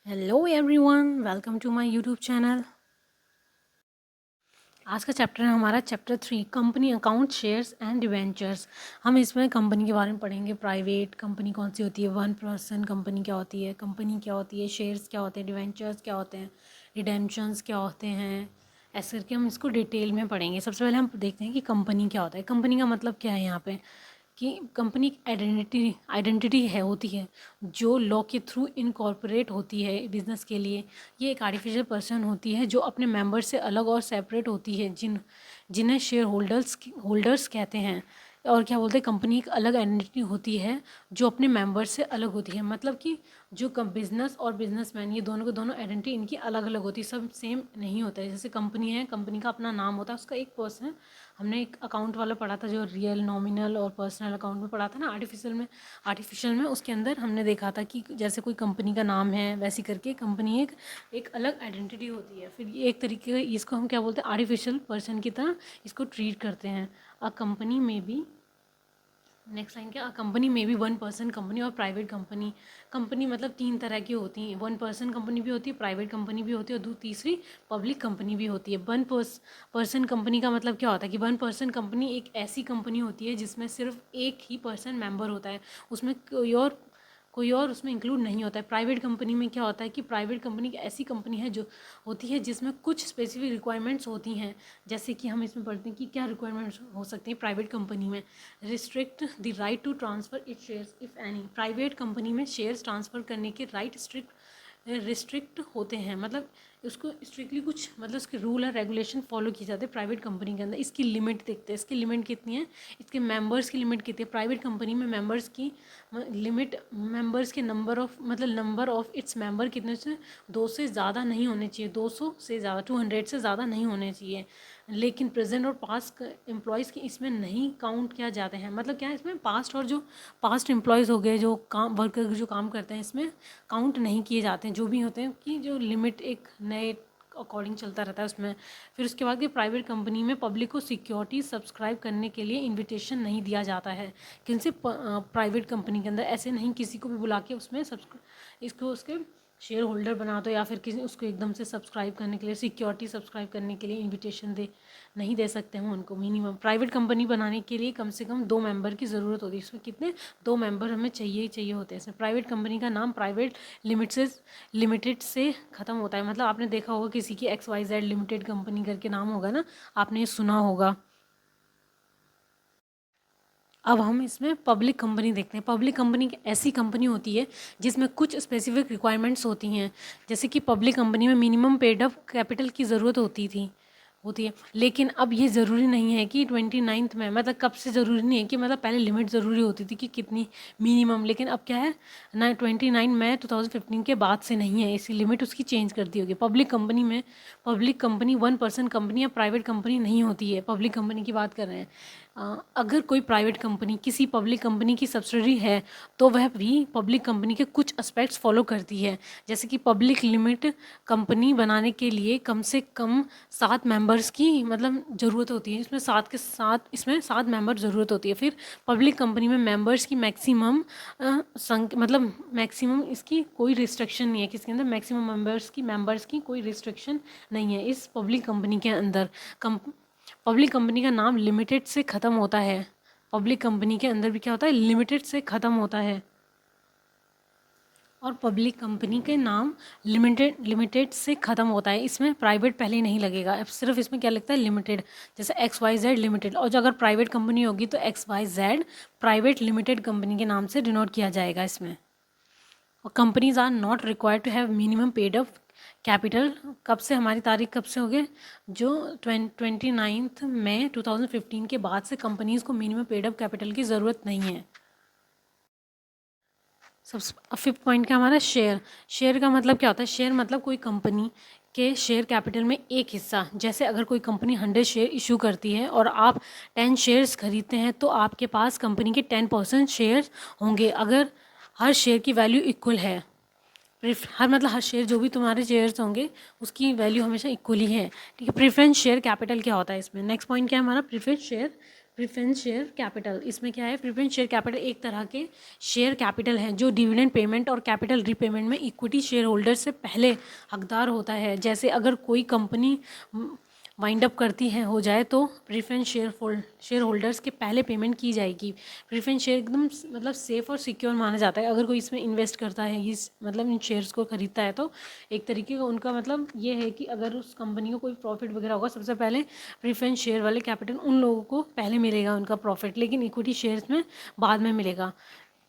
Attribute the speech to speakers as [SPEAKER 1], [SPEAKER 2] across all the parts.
[SPEAKER 1] Hello everyone, welcome to my YouTube channel. आज का chapter है हमारा chapter 3, company account, shares and debentures. हम इसमें कंपनी के बारे में पढ़ेंगे। प्राइवेट कंपनी कौन सी होती है, 1% कंपनी क्या होती है, कंपनी क्या होती है, शेयर्स क्या होते हैं, डिवेंचर्स क्या होते हैं, रिडेम्पशंस क्या होते हैं। ऐसे करके हम इसको डिटेल में पढ़ेंगे। सबसे पहले हम देखते हैं कि कंपनी क्या होता है। कंपनी का मतलब क्या है यहाँ पे, कि कंपनी एक आइडेंटिटी है, होती है, जो लॉ के थ्रू इनकॉर्पोरेट होती है बिजनेस के लिए। ये एक आर्टिफिशियल पर्सन होती है जो अपने मेंबर से अलग और सेपरेट होती है, जिन्हें शेयर होल्डर्स कहते हैं। और क्या बोलते हैं, कंपनी एक अलग आइडेंटिटी होती है जो अपने मेंबर से अलग होती है। मतलब कि जो बिजनेस और बिजनेसमैन, ये दोनों के दोनों आइडेंटिटी इनकी अलग अलग होती है, सब सेम नहीं होता है। जैसे कंपनी है, कंपनी का अपना नाम होता है, उसका एक पर्सन। हमने एक अकाउंट वाला पढ़ा था, जो रियल, नॉमिनल और पर्सनल अकाउंट में पढ़ा था ना, आर्टिफिशियल में उसके अंदर हमने देखा था कि जैसे कोई कंपनी का नाम है, वैसे करके कंपनी एक अलग आइडेंटिटी होती है। फिर ये एक तरीके का, इसको हम क्या बोलते हैं, आर्टिफिशियल पर्सन की तरह इसको ट्रीट करते हैं। अ कंपनी में भी, नेक्स्ट लाइन क्या, कंपनी में भी 1% कंपनी और प्राइवेट कंपनी। कंपनी मतलब 3 तरह की होती हैं, 1% कंपनी भी होती है, प्राइवेट कंपनी भी होती है, और तीसरी पब्लिक कंपनी भी होती है। 1% कंपनी का मतलब क्या होता है कि 1% कंपनी एक ऐसी कंपनी होती है जिसमें सिर्फ एक ही पर्सन मेंबर होता है, उसमें कोई और उसमें इंक्लूड नहीं होता है। प्राइवेट कंपनी में क्या होता है कि प्राइवेट कंपनी एक ऐसी कंपनी है जो होती है जिसमें कुछ स्पेसिफिक रिक्वायरमेंट्स होती हैं। जैसे कि हम इसमें पढ़ते हैं कि क्या रिक्वायरमेंट्स हो सकती हैं प्राइवेट कंपनी में। Restrict the right to transfer it shares if any. Private company में शेयर्स ट्रांसफ़र करने के राइट रिस्ट्रिक्ट होते हैं। मतलब उसको स्ट्रिक्टली कुछ, मतलब उसके रूल और रेगुलेशन फॉलो किए जाते हैं प्राइवेट कंपनी के अंदर। इसकी लिमिट देखते हैं, इसकी लिमिट कितनी है, इसके मेंबर्स की लिमिट कितनी है। प्राइवेट कंपनी में मेंबर्स की लिमिट, मेंबर्स के नंबर ऑफ इट्स मेंबर कितने से, 2 से ज़्यादा नहीं होने चाहिए, 200 से ज़्यादा, 200 से ज़्यादा नहीं होने चाहिए। लेकिन प्रेजेंट और पास्ट एम्प्लॉयज़ की इसमें नहीं काउंट किया जाते हैं। मतलब क्या है, इसमें पास्ट और जो पास्ट एम्प्लॉयज़ हो गए, जो काम वर्कर जो काम करते हैं, इसमें काउंट नहीं किए जाते हैं। जो भी होते हैं कि जो लिमिट एक नए अकॉर्डिंग चलता रहता है उसमें। फिर उसके बाद कि प्राइवेट कंपनी में पब्लिक को सिक्योरिटी सब्सक्राइब करने के लिए इनविटेशन नहीं दिया जाता है। किसी प्राइवेट कंपनी के अंदर ऐसे नहीं किसी को भी बुला के उसमें इसको उसके शेयर होल्डर बना दो, या फिर किसी उसको एकदम से सब्सक्राइब करने के लिए, सिक्योरिटी सब्सक्राइब करने के लिए इनविटेशन नहीं दे सकते हैं उनको। मिनिमम प्राइवेट कंपनी बनाने के लिए कम से कम 2 मेंबर की ज़रूरत होती है। इसमें कितने, 2 मेंबर हमें चाहिए ही चाहिए होते हैं। इसमें प्राइवेट कंपनी का नाम प्राइवेट लिमिटेड से ख़त्म होता है। मतलब आपने देखा होगा किसी की XYZ लिमिटेड कंपनी करके नाम होगा ना, आपने ये सुना होगा। अब हम इसमें पब्लिक कंपनी देखते हैं। पब्लिक कंपनी ऐसी कंपनी होती है जिसमें कुछ स्पेसिफिक रिक्वायरमेंट्स होती हैं। जैसे कि पब्लिक कंपनी में मिनिमम पेड अप कैपिटल की ज़रूरत होती है। लेकिन अब ये ज़रूरी नहीं है कि 29th में, मतलब कब से ज़रूरी नहीं है कि, मतलब पहले लिमिट ज़रूरी होती थी कि कितनी मिनिमम, लेकिन अब क्या है ना, 29 मई 2015 के बाद से नहीं है, इसी लिमिट उसकी चेंज कर दी होगी। पब्लिक कंपनी 1% कंपनी या प्राइवेट कंपनी नहीं होती है। पब्लिक कंपनी की बात कर रहे हैं। अगर कोई प्राइवेट कंपनी किसी पब्लिक कंपनी की सब्सिडरी है तो वह भी पब्लिक कंपनी के कुछ एस्पेक्ट्स फॉलो करती है। जैसे कि पब्लिक लिमिट कंपनी बनाने के लिए कम से कम 7 मेंबर्स की मतलब ज़रूरत होती है। इसमें 7 मेंबर ज़रूरत होती है। फिर पब्लिक कंपनी में मेंबर्स की मैक्सिमम इसकी कोई रिस्ट्रिक्शन नहीं है। किसके अंदर मैक्सिमम मेंबर्स की कोई रिस्ट्रिक्शन नहीं है इस पब्लिक कंपनी के अंदर। पब्लिक कंपनी का नाम लिमिटेड से ख़त्म होता है। पब्लिक कंपनी के अंदर भी क्या होता है, लिमिटेड से ख़त्म होता है। और पब्लिक कंपनी के नाम लिमिटेड से ख़त्म होता है। इसमें प्राइवेट पहले ही नहीं लगेगा, अब सिर्फ इसमें क्या लगता है, लिमिटेड। जैसे XYZ लिमिटेड, और जो अगर प्राइवेट कंपनी होगी तो XYZ प्राइवेट लिमिटेड कंपनी के नाम से डिनोट किया जाएगा इसमें। और companies are not required to have minimum paid up capital. कब से, हमारी तारीख कब से हो गए, जो 29 मई 2015 के बाद से कंपनीज़ को मिनिमम पेड अप कैपिटल की ज़रूरत नहीं है। सब 5th पॉइंट क्या हमारा, शेयर का मतलब क्या होता है। शेयर मतलब कोई कंपनी के शेयर कैपिटल में एक हिस्सा। जैसे अगर कोई कंपनी 100 शेयर इशू करती है और आप 10 शेयर्स खरीदते हैं तो आपके पास कंपनी के 10% शेयर्स होंगे, अगर हर शेयर की वैल्यू इक्वल है। हर शेयर, जो भी तुम्हारे शेयर्स होंगे उसकी वैल्यू हमेशा इक्वल ही है। ठीक है। प्रेफरेंस शेयर कैपिटल क्या होता है इसमें, नेक्स्ट पॉइंट क्या है हमारा, preference share preference share capital, इसमें क्या है, प्रेफरेंस शेयर कैपिटल एक तरह के शेयर कैपिटल हैं जो डिविडेंड पेमेंट और कैपिटल रीपेमेंट में इक्विटी शेयर होल्डर से पहले हकदार होता है। जैसे अगर कोई कंपनी वाइंड अप करती है हो जाए तो प्रेफरेंस शेयर होल्डर्स के पहले पेमेंट की जाएगी। प्रेफरेंस शेयर एकदम मतलब सेफ़ और सिक्योर माना जाता है। अगर कोई इसमें इन्वेस्ट करता है, इस मतलब इन शेयर्स को खरीदता है, तो एक तरीके का उनका मतलब ये है कि अगर उस कंपनी को कोई प्रॉफिट वगैरह होगा, सबसे पहले प्रेफरेंस शेयर वाले कैपिटल उन लोगों को पहले मिलेगा उनका प्रॉफिट, लेकिन इक्विटी शेयर्स में बाद में मिलेगा।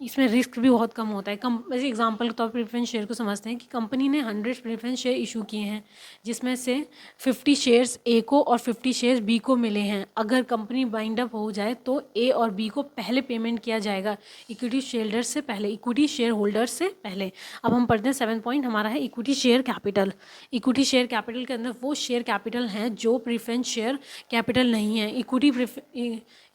[SPEAKER 1] इसमें रिस्क भी बहुत कम होता है। वैसे एग्जांपल के तौर पर प्रेफरेंस शेयर को समझते हैं कि कंपनी ने 100 प्रेफरेंस शेयर इशू किए हैं, जिसमें से 50 शेयर्स ए को और 50 शेयर्स बी को मिले हैं। अगर कंपनी बाइंड अप हो जाए तो ए और बी को पहले पेमेंट किया जाएगा इक्विटी शेयर होल्डर्स से पहले। अब हम पढ़ते हैं 7 पॉइंट, हमारा है equity share capital. Equity share capital के अंदर वो शेयर कैपिटल हैं जो प्रेफरेंस शेयर कैपिटल नहीं है।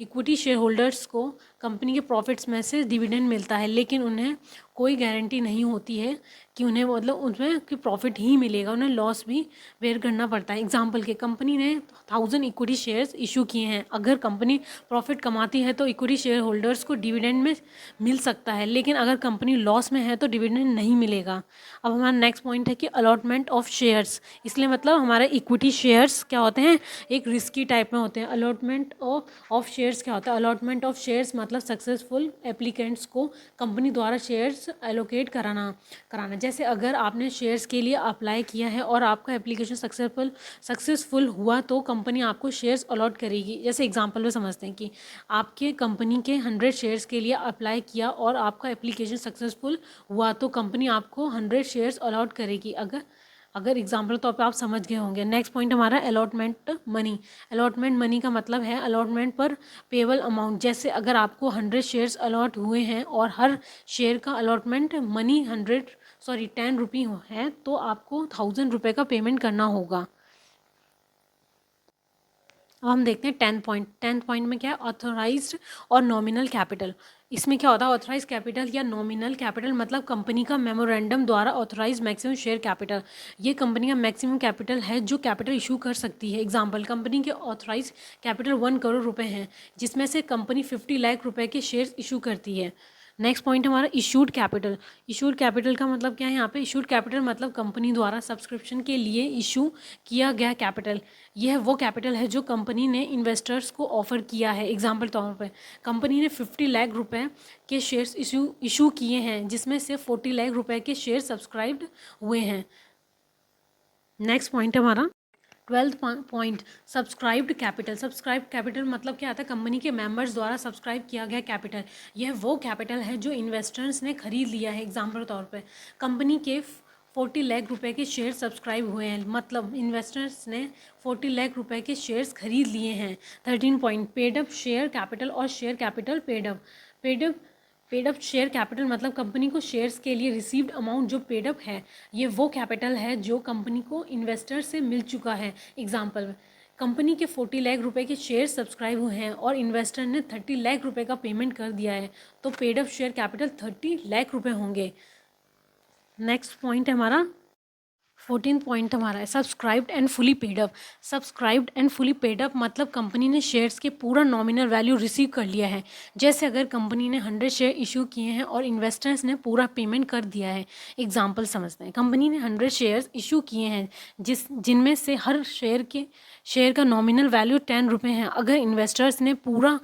[SPEAKER 1] इक्विटी शेयर होल्डर्स को कंपनी के प्रॉफिट्स में से डिविडेंड मिलता है, लेकिन उन्हें कोई गारंटी नहीं होती है कि उन्हें मतलब उसमें कि प्रॉफिट ही मिलेगा, उन्हें लॉस भी बेयर करना पड़ता है। एग्जांपल के कंपनी ने 1000 इक्विटी शेयर्स इशू किए हैं। अगर कंपनी प्रॉफिट कमाती है तो इक्विटी शेयर होल्डर्स को डिविडेंड में मिल सकता है, लेकिन अगर कंपनी लॉस में है तो डिविडेंड नहीं मिलेगा। अब हमारा नेक्स्ट पॉइंट है कि अलॉटमेंट ऑफ शेयर्स। इसलिए मतलब हमारे इक्विटी शेयर्स क्या होते हैं, एक रिस्की टाइप में होते हैं। अलॉटमेंट ऑफ शेयर्स क्या होता है, अलॉटमेंट ऑफ शेयर्स मतलब सक्सेसफुल एप्लीकेंट्स को कंपनी द्वारा शेयर्स एलोकेट कराना। जैसे अगर आपने शेयर्स के लिए अप्लाई किया है और आपका एप्लीकेशन सक्सेसफुल हुआ तो कंपनी आपको शेयर्स अलॉट करेगी। जैसे एग्जांपल में समझते हैं कि आपके कंपनी के 100 शेयर्स के लिए अप्लाई किया और आपका एप्लीकेशन सक्सेसफुल हुआ तो कंपनी आपको 100 शेयर्स अलॉट करेगी। अगर एग्जाम्पल तौर पे आप समझ गए होंगे। नेक्स्ट पॉइंट हमारा अलॉटमेंट मनी। अलॉटमेंट मनी का मतलब है अलॉटमेंट पर पेबल अमाउंट। जैसे अगर आपको 100 शेयर्स अलॉट हुए हैं और हर शेयर का अलॉटमेंट मनी 10 रुपये है तो आपको 1000 रुपये का पेमेंट करना होगा। अब हम देखते हैं 10 पॉइंट में क्या है, ऑथोराइज्ड और नॉमिनल कैपिटल। इसमें क्या होता है, ऑथराइज कैपिटल या नॉमिनल कैपिटल मतलब कंपनी का मेमोरेंडम द्वारा ऑथराइज मैक्सिमम शेयर कैपिटल। ये कंपनी का मैक्सिमम कैपिटल है जो कैपिटल इशू कर सकती है। एग्जांपल, कंपनी के ऑथराइज कैपिटल 1 करोड़ रुपए हैं, जिसमें से कंपनी 50 लाख रुपए के शेयर्स इशू करती है। नेक्स्ट पॉइंट हमारा इशूड कैपिटल। इशूड कैपिटल का मतलब क्या है, यहाँ पे इशूड कैपिटल मतलब कंपनी द्वारा सब्सक्रिप्शन के लिए इशू किया गया कैपिटल। यह वो कैपिटल है जो कंपनी ने इन्वेस्टर्स को ऑफर किया है। एग्जाम्पल तौर पे कंपनी ने 50 लाख रुपए के शेयर्स इशू किए हैं, जिसमें से 40 लाख रुपए के शेयर सब्सक्राइब्ड हुए हैं। नेक्स्ट पॉइंट हमारा 12th point subscribed capital. Subscribed capital मतलब क्या आता है, कंपनी के मेंबर्स द्वारा सब्सक्राइब किया गया कैपिटल। यह वो कैपिटल है जो इन्वेस्टर्स ने खरीद लिया है। एग्जाम्पल तौर पे कंपनी के 40 लाख रुपए के शेयर सब्सक्राइब हुए हैं, मतलब इन्वेस्टर्स ने 40 लाख रुपए के शेयर्स खरीद लिए हैं। 13 पॉइंट पेडअप शेयर कैपिटल और share capital paid up share capital मतलब कंपनी को शेयर्स के लिए रिसीव्ड अमाउंट जो पेडअप है, ये वो कैपिटल है जो कंपनी को इन्वेस्टर से मिल चुका है। एग्जाम्पल, कंपनी के 40 लाख रुपए के शेयर सब्सक्राइब हुए हैं और इन्वेस्टर ने 30 लाख रुपए का पेमेंट कर दिया है, तो पेडअप शेयर कैपिटल 30 लाख रुपए होंगे। नेक्स्ट पॉइंट है हमारा 14 पॉइंट हमारा है subscribed and fully paid up. Subscribed and fully paid up मतलब कंपनी ने शेयर्स के पूरा नॉमिनल वैल्यू रिसीव कर लिया है। जैसे अगर कंपनी ने 100 शेयर इशू किए हैं और इन्वेस्टर्स ने पूरा पेमेंट कर दिया है। एग्जांपल समझते हैं, कंपनी ने 100 शेयर्स इशू किए हैं जिनमें से हर शेयर का नॉमिनल वैल्यू 10 रुपये है। अगर इन्वेस्टर्स ने पूरा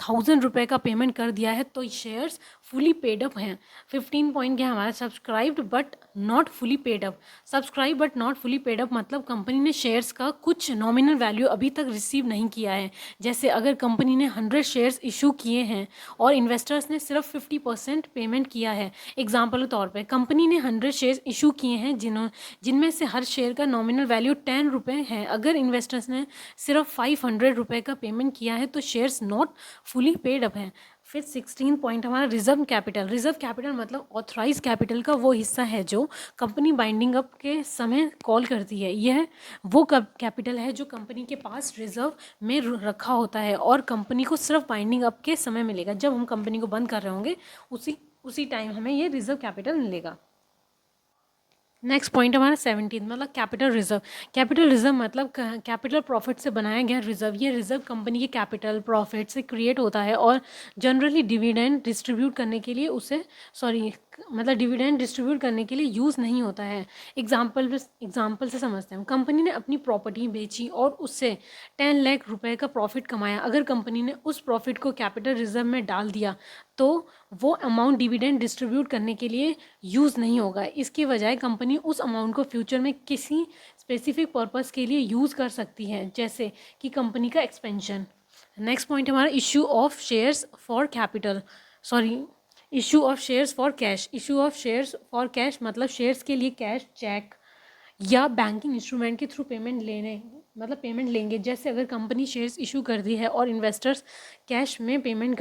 [SPEAKER 1] 1000 रुपये का पेमेंट कर दिया है तो शेयर्स फुली पेडअप हैं। 15 पॉइंट क्या है हमारा subscribed but not fully paid up. Subscribe but not fully paid up मतलब कंपनी ने शेयर्स का कुछ नॉमिनल वैल्यू अभी तक रिसीव नहीं किया है। जैसे अगर कंपनी ने 100 शेयर्स इशू किए हैं और इन्वेस्टर्स ने सिर्फ 50% पेमेंट किया है। एग्जाम्पल के तौर पर कंपनी ने 100 शेयर्स इशू किए हैं जिनमें से हर शेयर का नॉमिनल वैल्यू 10 रुपये है। अगर इन्वेस्टर्स ने सिर्फ 500 रुपये का पेमेंट किया है तो shares not fully paid up है। फिर 16 पॉइंट हमारा रिजर्व कैपिटल। रिजर्व कैपिटल मतलब ऑथराइज कैपिटल का वो हिस्सा है जो कंपनी बाइंडिंग अप के समय कॉल करती है। यह वो कैपिटल है जो कंपनी के पास रिजर्व में रखा होता है और कंपनी को सिर्फ बाइंडिंग अप के समय मिलेगा। जब हम कंपनी को बंद कर रहे होंगे उसी टाइम हमें ये रिजर्व कैपिटल मिलेगा। नेक्स्ट पॉइंट हमारा 17 मतलब कैपिटल रिजर्व। कैपिटल रिजर्व मतलब कैपिटल प्रॉफिट से बनाया गया रिजर्व। ये रिजर्व कंपनी के कैपिटल प्रॉफिट से क्रिएट होता है और जनरली डिविडेंड डिस्ट्रीब्यूट करने के लिए उसे मतलब डिविडेंड डिस्ट्रीब्यूट करने के लिए यूज़ नहीं होता है। एग्जाम्पल से समझते हैं। कंपनी ने अपनी प्रॉपर्टी बेची और उससे 10 लाख रुपए का प्रॉफिट कमाया। अगर कंपनी ने उस प्रॉफिट को कैपिटल रिजर्व में डाल दिया तो वो अमाउंट डिविडेंड डिस्ट्रीब्यूट करने के लिए यूज़ नहीं होगा। इसके बजाय कंपनी उस अमाउंट को फ्यूचर में किसी स्पेसिफिक पर्पस के लिए यूज़ कर सकती है, जैसे कि कंपनी का एक्सपेंशन। नेक्स्ट पॉइंट हमारा issue of shares for capital issue of shares for cash. Issue of shares for cash मतलब शेयर्स के लिए कैश, चेक या बैंकिंग इंस्ट्रूमेंट के थ्रू पेमेंट लेंगे। जैसे अगर कंपनी शेयर्स इशू कर दी है और इन्वेस्टर्स कैश में पेमेंट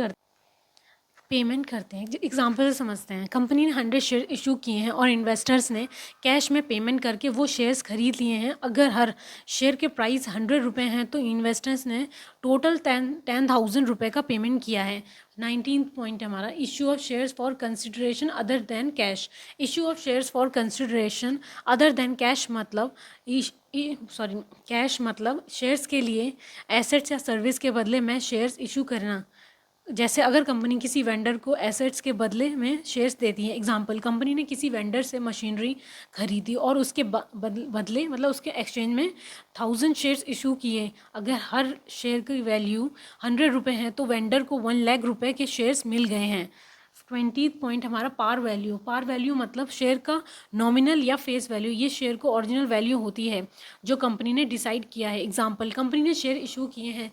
[SPEAKER 1] करते हैं। एग्जाम्पल से समझते हैं। कंपनी ने 100 शेयर इशू किए हैं और इन्वेस्टर्स ने कैश में पेमेंट करके वो शेयर्स खरीद लिए हैं। अगर हर शेयर के प्राइस 100 रुपये हैं तो इन्वेस्टर्स ने टोटल 10,000 रुपये का पेमेंट किया है। 19 पॉइंट हमारा issue of shares for consideration other than cash. Issue of shares for consideration other than cash मतलब कैश मतलब शेयर्स के लिए एसेट्स या सर्विस के बदले में शेयर्स इशू करना। जैसे अगर कंपनी किसी वेंडर को एसेट्स के बदले में शेयर्स देती है। एग्जांपल, कंपनी ने किसी वेंडर से मशीनरी खरीदी और उसके बदले मतलब उसके एक्सचेंज में 1000 शेयर्स इशू किए। अगर हर शेयर की वैल्यू 100 रुपये है तो वेंडर को 1 लाख रुपये के शेयर्स मिल गए हैं। 20 पॉइंट हमारा पार वैल्यू। पार वैल्यू मतलब शेयर का नॉमिनल या फेस वैल्यू। ये शेयर को ओरिजिनल वैल्यू होती है जो कंपनी ने डिसाइड किया है। एग्जांपल, कंपनी ने शेयर इशू किए हैं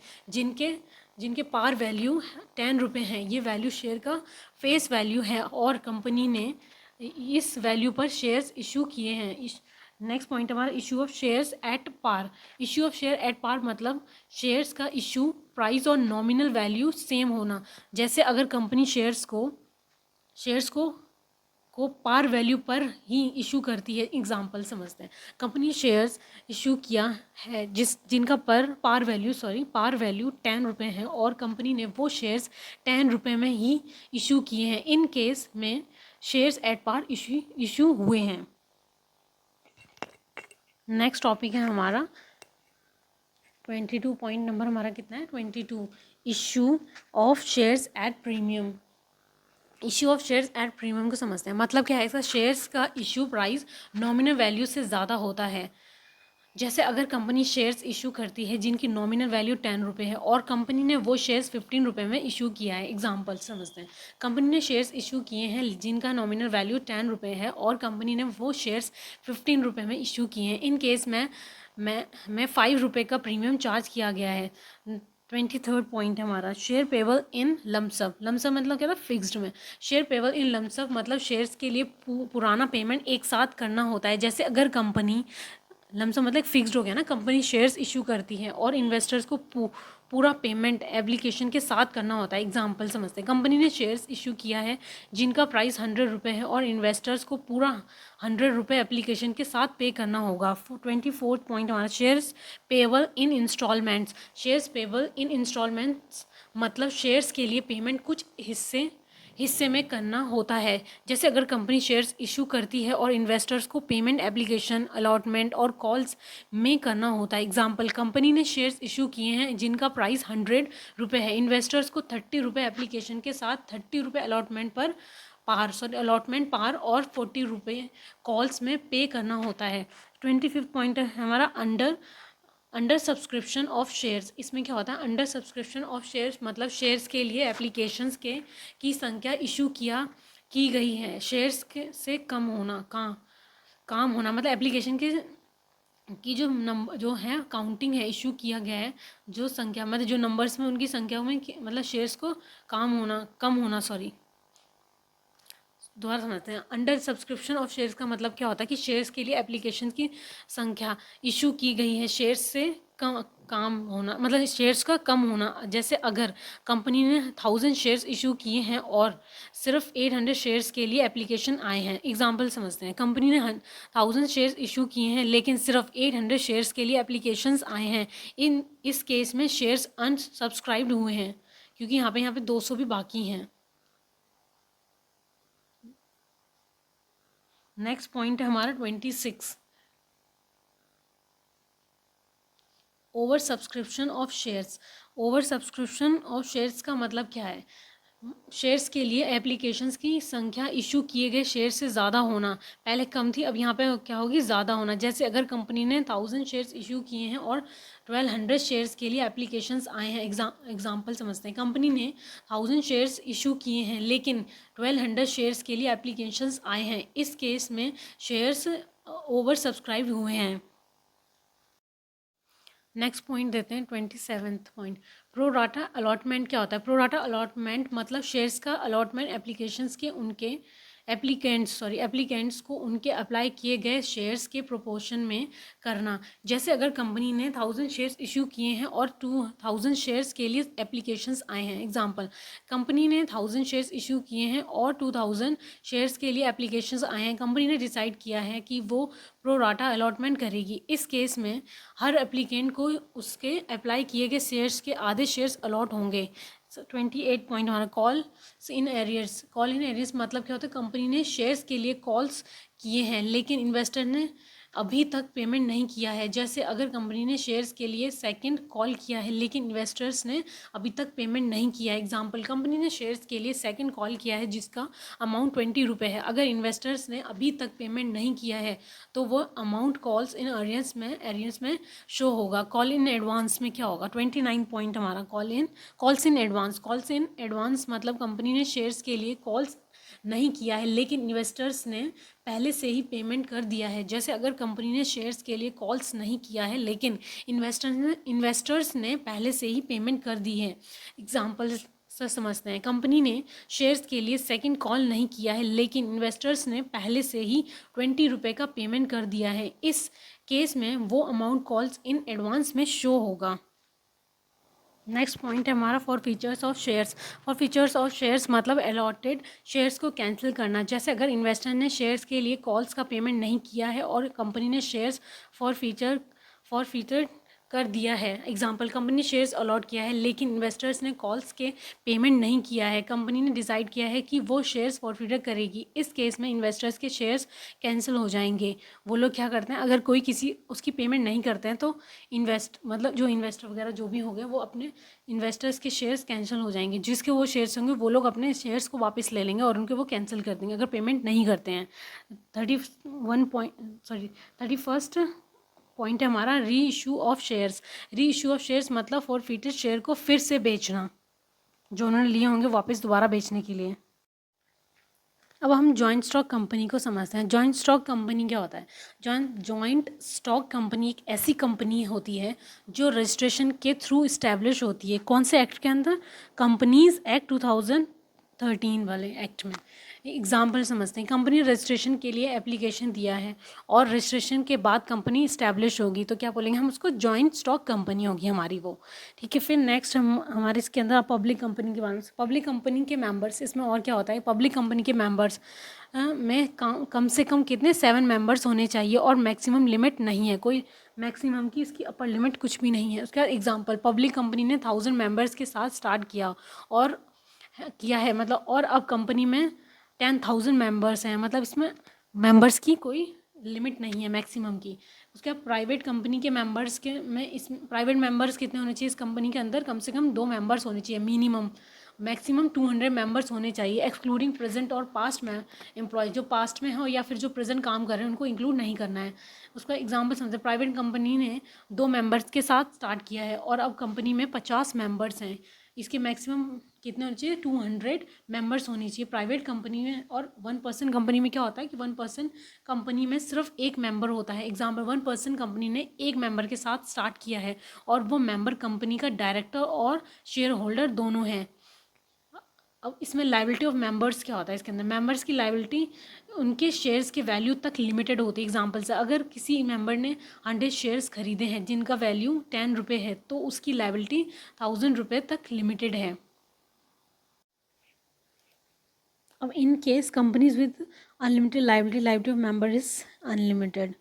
[SPEAKER 1] जिनके पार वैल्यू 10 रुपये हैं। ये वैल्यू शेयर का फेस वैल्यू है और कंपनी ने इस वैल्यू पर शेयर्स इशू किए हैं। नेक्स्ट पॉइंट हमारा issue of shares at par. Issue of share at par मतलब शेयर्स का इशू प्राइस और नॉमिनल वैल्यू सेम होना। जैसे अगर कंपनी शेयर्स को पार वैल्यू पर ही इशू करती है। एग्जांपल समझते हैं। कंपनी शेयर्स इशू किया है जिनका पार वैल्यू 10 रुपये है और कंपनी ने वो शेयर्स 10 रुपये में ही इशू किए हैं। इन केस में शेयर्स एट पार इशू हुए हैं। नेक्स्ट टॉपिक है हमारा 22 पॉइंट नंबर हमारा कितना है 22। Issue of shares at premium. Issue of shares at premium को समझते हैं। मतलब क्या है इसका? शेयर्स का इशू प्राइस नॉमिनल वैल्यू से ज़्यादा होता है। जैसे अगर कंपनी शेयर्स इशू करती है जिनकी नॉमिनल वैल्यू 10 रुपये है और कंपनी ने वो शेयर्स 15 रुपये में इशू किया है। एग्जांपल समझते हैं। कंपनी ने शेयर्स इशू किए हैं जिनका नॉमिनल वैल्यू 10 रुपये है और कंपनी ने वो शेयर्स 15 रुपये में इशू किए हैं। इन केस में 5 रुपये का प्रीमियम चार्ज किया गया है। 23 पॉइंट हमारा share payable in lump sum. Lump sum मतलब क्या था? फिक्स्ड में। शेयर पेबल इन लमसम मतलब शेयर्स के लिए पुराना पेमेंट एक साथ करना होता है। जैसे अगर कंपनी लमसम मतलब फिक्स्ड हो गया ना, कंपनी शेयर्स इशू करती है और इन्वेस्टर्स को पूरा पेमेंट एप्लीकेशन के साथ करना होता है। एग्जांपल समझते हैं। कंपनी ने शेयर्स इशू किया है जिनका प्राइस 100 रुपये है और इन्वेस्टर्स को पूरा 100 रुपये एप्लीकेशन के साथ पे करना होगा। 24 पॉइंट हमारा shares payable in installments. Shares payable in installments मतलब शेयर्स के लिए पेमेंट कुछ हिस्से में करना होता है। जैसे अगर कंपनी शेयर्स इशू करती है और इन्वेस्टर्स को पेमेंट एप्लीकेशन, अलॉटमेंट और कॉल्स में करना होता है। एग्जांपल, कंपनी ने शेयर्स इशू किए हैं जिनका प्राइस 100 रुपये है। इन्वेस्टर्स को 30 रुपये एप्लीकेशन के साथ 30 रुपये अलॉटमेंट पार और 40 रुपये कॉल्स में पे करना होता है। 25 पॉइंट है हमारा अंडर सब्सक्रिप्शन ऑफ शेयर्स। इसमें क्या होता है? अंडर सब्सक्रिप्शन ऑफ शेयर्स मतलब शेयर्स के लिए एप्लीकेशंस की संख्या इशू की गई है। शेयर्स के से कम होना काम होना मतलब एप्लीकेशन की जो है काउंटिंग है, इशू किया गया है जो संख्या मतलब जो नंबर्स में उनकी संख्या में मतलब शेयर्स को कम होना दोबारा समझते हैं। अंडर सब्सक्रिप्शन ऑफ शेयर्स का मतलब क्या होता है कि शेयर्स के लिए एप्लीकेशन की संख्या इशू की गई है। शेयर्स से काम होना मतलब शेयर्स का कम होना। जैसे अगर कंपनी ने 1000 शेयर्स इशू किए हैं और सिर्फ 800 शेयर्स के लिए एप्लीकेशन आए हैं। एग्जांपल समझते हैं। कंपनी ने 1000 शेयर्स इशू किए हैं लेकिन सिर्फ 800 शेयर्स के लिए एप्लीकेशंस आए हैं। इस केस में शेयर्स अनसब्सक्राइब्ड हुए हैं क्योंकि यहाँ पे 200 भी बाकी हैं। नेक्स्ट पॉइंट है हमारा 26, over subscription of shares. Over subscription of shares का मतलब क्या है? शेयर्स के लिए एप्लीकेशंस की संख्या, इशू किए गए शेयर से ज़्यादा होना। पहले कम थी, अब यहाँ पे क्या होगी? ज़्यादा होना। जैसे अगर कंपनी ने 1000 शेयर्स इशू किए हैं और 1200 शेयर्स के लिए एप्लीकेशंस आए हैं, एग्जाम्पल समझते हैं। कंपनी ने 1000 शेयर्स इशू किए हैं लेकिन 1200 शेयर्स के लिए एप्लीकेशंस आए हैं, इस केस में शेयर्स ओवर सब्सक्राइब हुए हैं। नेक्स्ट पॉइंट देते हैं 27th point, pro rata allotment. क्या होता है? प्रो राटा अलॉटमेंट मतलब शेयर्स का अलॉटमेंट एप्लीकेशंस के उनके एप्लीकेंट्स को उनके अप्लाई किए गए शेयर्स के प्रोपोर्शन में करना। जैसे अगर कंपनी ने 1000 शेयर्स इशू किए हैं और 2000 शेयर्स के लिए एप्लीकेशंस आए हैं, एग्जांपल कंपनी ने 1000 शेयर्स इशू किए हैं और 2000 शेयर्स के लिए एप्लीकेशंस आए हैं, कंपनी ने डिसाइड किया है कि वो प्रो राटा अलॉटमेंट करेगी। इस केस में हर एप्लीकेंट को उसके अप्लाई किए गए शेयर्स के आधे शेयर्स अलॉट होंगे। 28 पॉइंट हमारा call in arrears. Call in arrears मतलब क्या होता है? कंपनी ने शेयर्स के लिए कॉल्स किए हैं लेकिन इन्वेस्टर ने अभी तक पेमेंट नहीं किया है। जैसे अगर कंपनी ने शेयर्स के लिए सेकंड कॉल किया है लेकिन इन्वेस्टर्स ने अभी तक पेमेंट नहीं किया है, एग्जांपल कंपनी ने शेयर्स के लिए सेकंड कॉल किया है जिसका अमाउंट 20 रुपये है, अगर इन्वेस्टर्स ने अभी तक पेमेंट नहीं किया है तो वो अमाउंट कॉल्स इन एरियर्स में शो होगा। कॉल इन एडवांस में क्या होगा? 29 पॉइंट हमारा calls in advance. Calls in advance मतलब कंपनी ने शेयर्स के लिए कॉल्स नहीं किया है लेकिन इन्वेस्टर्स ने पहले से ही पेमेंट कर दिया है। जैसे अगर कंपनी ने शेयर्स के लिए कॉल्स नहीं किया है लेकिन इन्वेस्टर्स ने पहले से ही पेमेंट कर दी है, एग्जाम्पल सर समझते हैं। कंपनी ने शेयर्स के लिए सेकंड कॉल नहीं किया है लेकिन इन्वेस्टर्स ने पहले से ही 20 रुपये का पेमेंट कर दिया है, इस केस में वो अमाउंट कॉल्स इन एडवांस में शो होगा। नेक्स्ट पॉइंट है हमारा for features of shares. For features of shares मतलब अलॉटेड शेयर्स को कैंसिल करना। जैसे अगर इन्वेस्टर ने शेयर्स के लिए कॉल्स का पेमेंट नहीं किया है और कंपनी ने शेयर्स फॉर फीचर कर दिया है, एग्जाम्पल कंपनी ने शेयर्स अलॉट किया है लेकिन इन्वेस्टर्स ने कॉल्स के पेमेंट नहीं किया है, कंपनी ने डिसाइड किया है कि वो शेयर्स फॉरफीटर करेगी, इस केस में इन्वेस्टर्स के शेयर्स कैंसिल हो जाएंगे। वो लोग क्या करते हैं? अगर कोई किसी उसकी पेमेंट नहीं करते हैं तो जो इन्वेस्टर वगैरह जो भी हो गए वो अपने इन्वेस्टर्स के शेयर्स कैंसिल हो जाएंगे, जिसके वो शेयर्स होंगे वो लोग अपने शेयर्स को वापस ले लेंगे और उनके वो कैंसिल कर देंगे अगर पेमेंट नहीं करते हैं। 31st पॉइंट है हमारा री इशू ऑफ शेयर्स। री इशू ऑफ शेयर्स मतलब फॉरफीटेड शेयर को फिर से बेचना, जो उन्होंने लिए होंगे वापस दोबारा बेचने के लिए। अब हम जॉइंट स्टॉक कंपनी को समझते हैं। जॉइंट स्टॉक कंपनी क्या होता है? जॉइंट स्टॉक कंपनी एक ऐसी कंपनी होती है जो रजिस्ट्रेशन के थ्रू इस्टेब्लिश होती है। कौन से एक्ट के अंदर? कंपनीज एक्ट 2013 वाले एक्ट में। एग्जाम्पल समझते हैं। कंपनी रजिस्ट्रेशन के लिए एप्लीकेशन दिया है और रजिस्ट्रेशन के बाद कंपनी इस्टेब्लिश होगी तो क्या बोलेंगे हम उसको? जॉइंट स्टॉक कंपनी होगी हमारी वो, ठीक है। फिर नेक्स्ट हम हमारे इसके अंदर पब्लिक कंपनी के बारे में। पब्लिक कंपनी के मेंबर्स, इसमें और क्या होता है? पब्लिक कंपनी के मेंबर्स में कम से कम कितने? 7 मेंबर्स होने चाहिए और मैक्सिमम लिमिट नहीं है, कोई मैक्सिमम की इसकी अपर लिमिट कुछ भी नहीं है। उसके बाद एग्जाम्पल पब्लिक कंपनी ने 1000 मेंबर्स के साथ स्टार्ट किया है मतलब, और अब कंपनी में 10,000 मेंबर्स हैं, मतलब इसमें मेंबर्स की कोई लिमिट नहीं है मैक्सिमम की। उसके बाद प्राइवेट कंपनी के मेंबर्स के में इस प्राइवेट मेंबर्स कितने होने चाहिए? इस कंपनी के अंदर कम से कम 2 मेंबर्स होने चाहिए मिनिमम, मैक्सिमम 200 मेंबर्स होने चाहिए, एक्सक्लूडिंग प्रेजेंट और पास्ट में एम्प्लॉय, जो पास्ट में हो या फिर जो प्रेजेंट काम कर रहे हैं उनको इंक्लूड नहीं करना है। उसका एग्जाम्पल समझते हैं। प्राइवेट कंपनी ने 2 मेंबर्स के साथ स्टार्ट किया है और अब कंपनी में 50 मेंबर्स हैं, इसके मैक्सिमम कितने होने चाहिए? 200 मेंबर्स होनी चाहिए प्राइवेट कंपनी में। और 1 पर्सन कंपनी में क्या होता है कि 1 पर्सन कंपनी में सिर्फ एक मेंबर होता है। एग्जाम्पल 1 पर्सन कंपनी ने एक मेंबर के साथ स्टार्ट किया है और वो मेंबर कंपनी का डायरेक्टर और शेयर होल्डर दोनों हैं। अब इसमें लाइबिलिटी ऑफ मेंबर्स क्या होता है? इसके अंदर मेंबर्स की लाइबिलिटी उनके शेयर्स के वैल्यू तक लिमिटेड होती है। एग्जांपल से अगर किसी मेंबर ने 100 शेयर्स खरीदे हैं जिनका वैल्यू 10 रुपये है तो उसकी लाइबिलिटी 1000 रुपये तक लिमिटेड है। अब in case companies with unlimited liability of member is unlimited.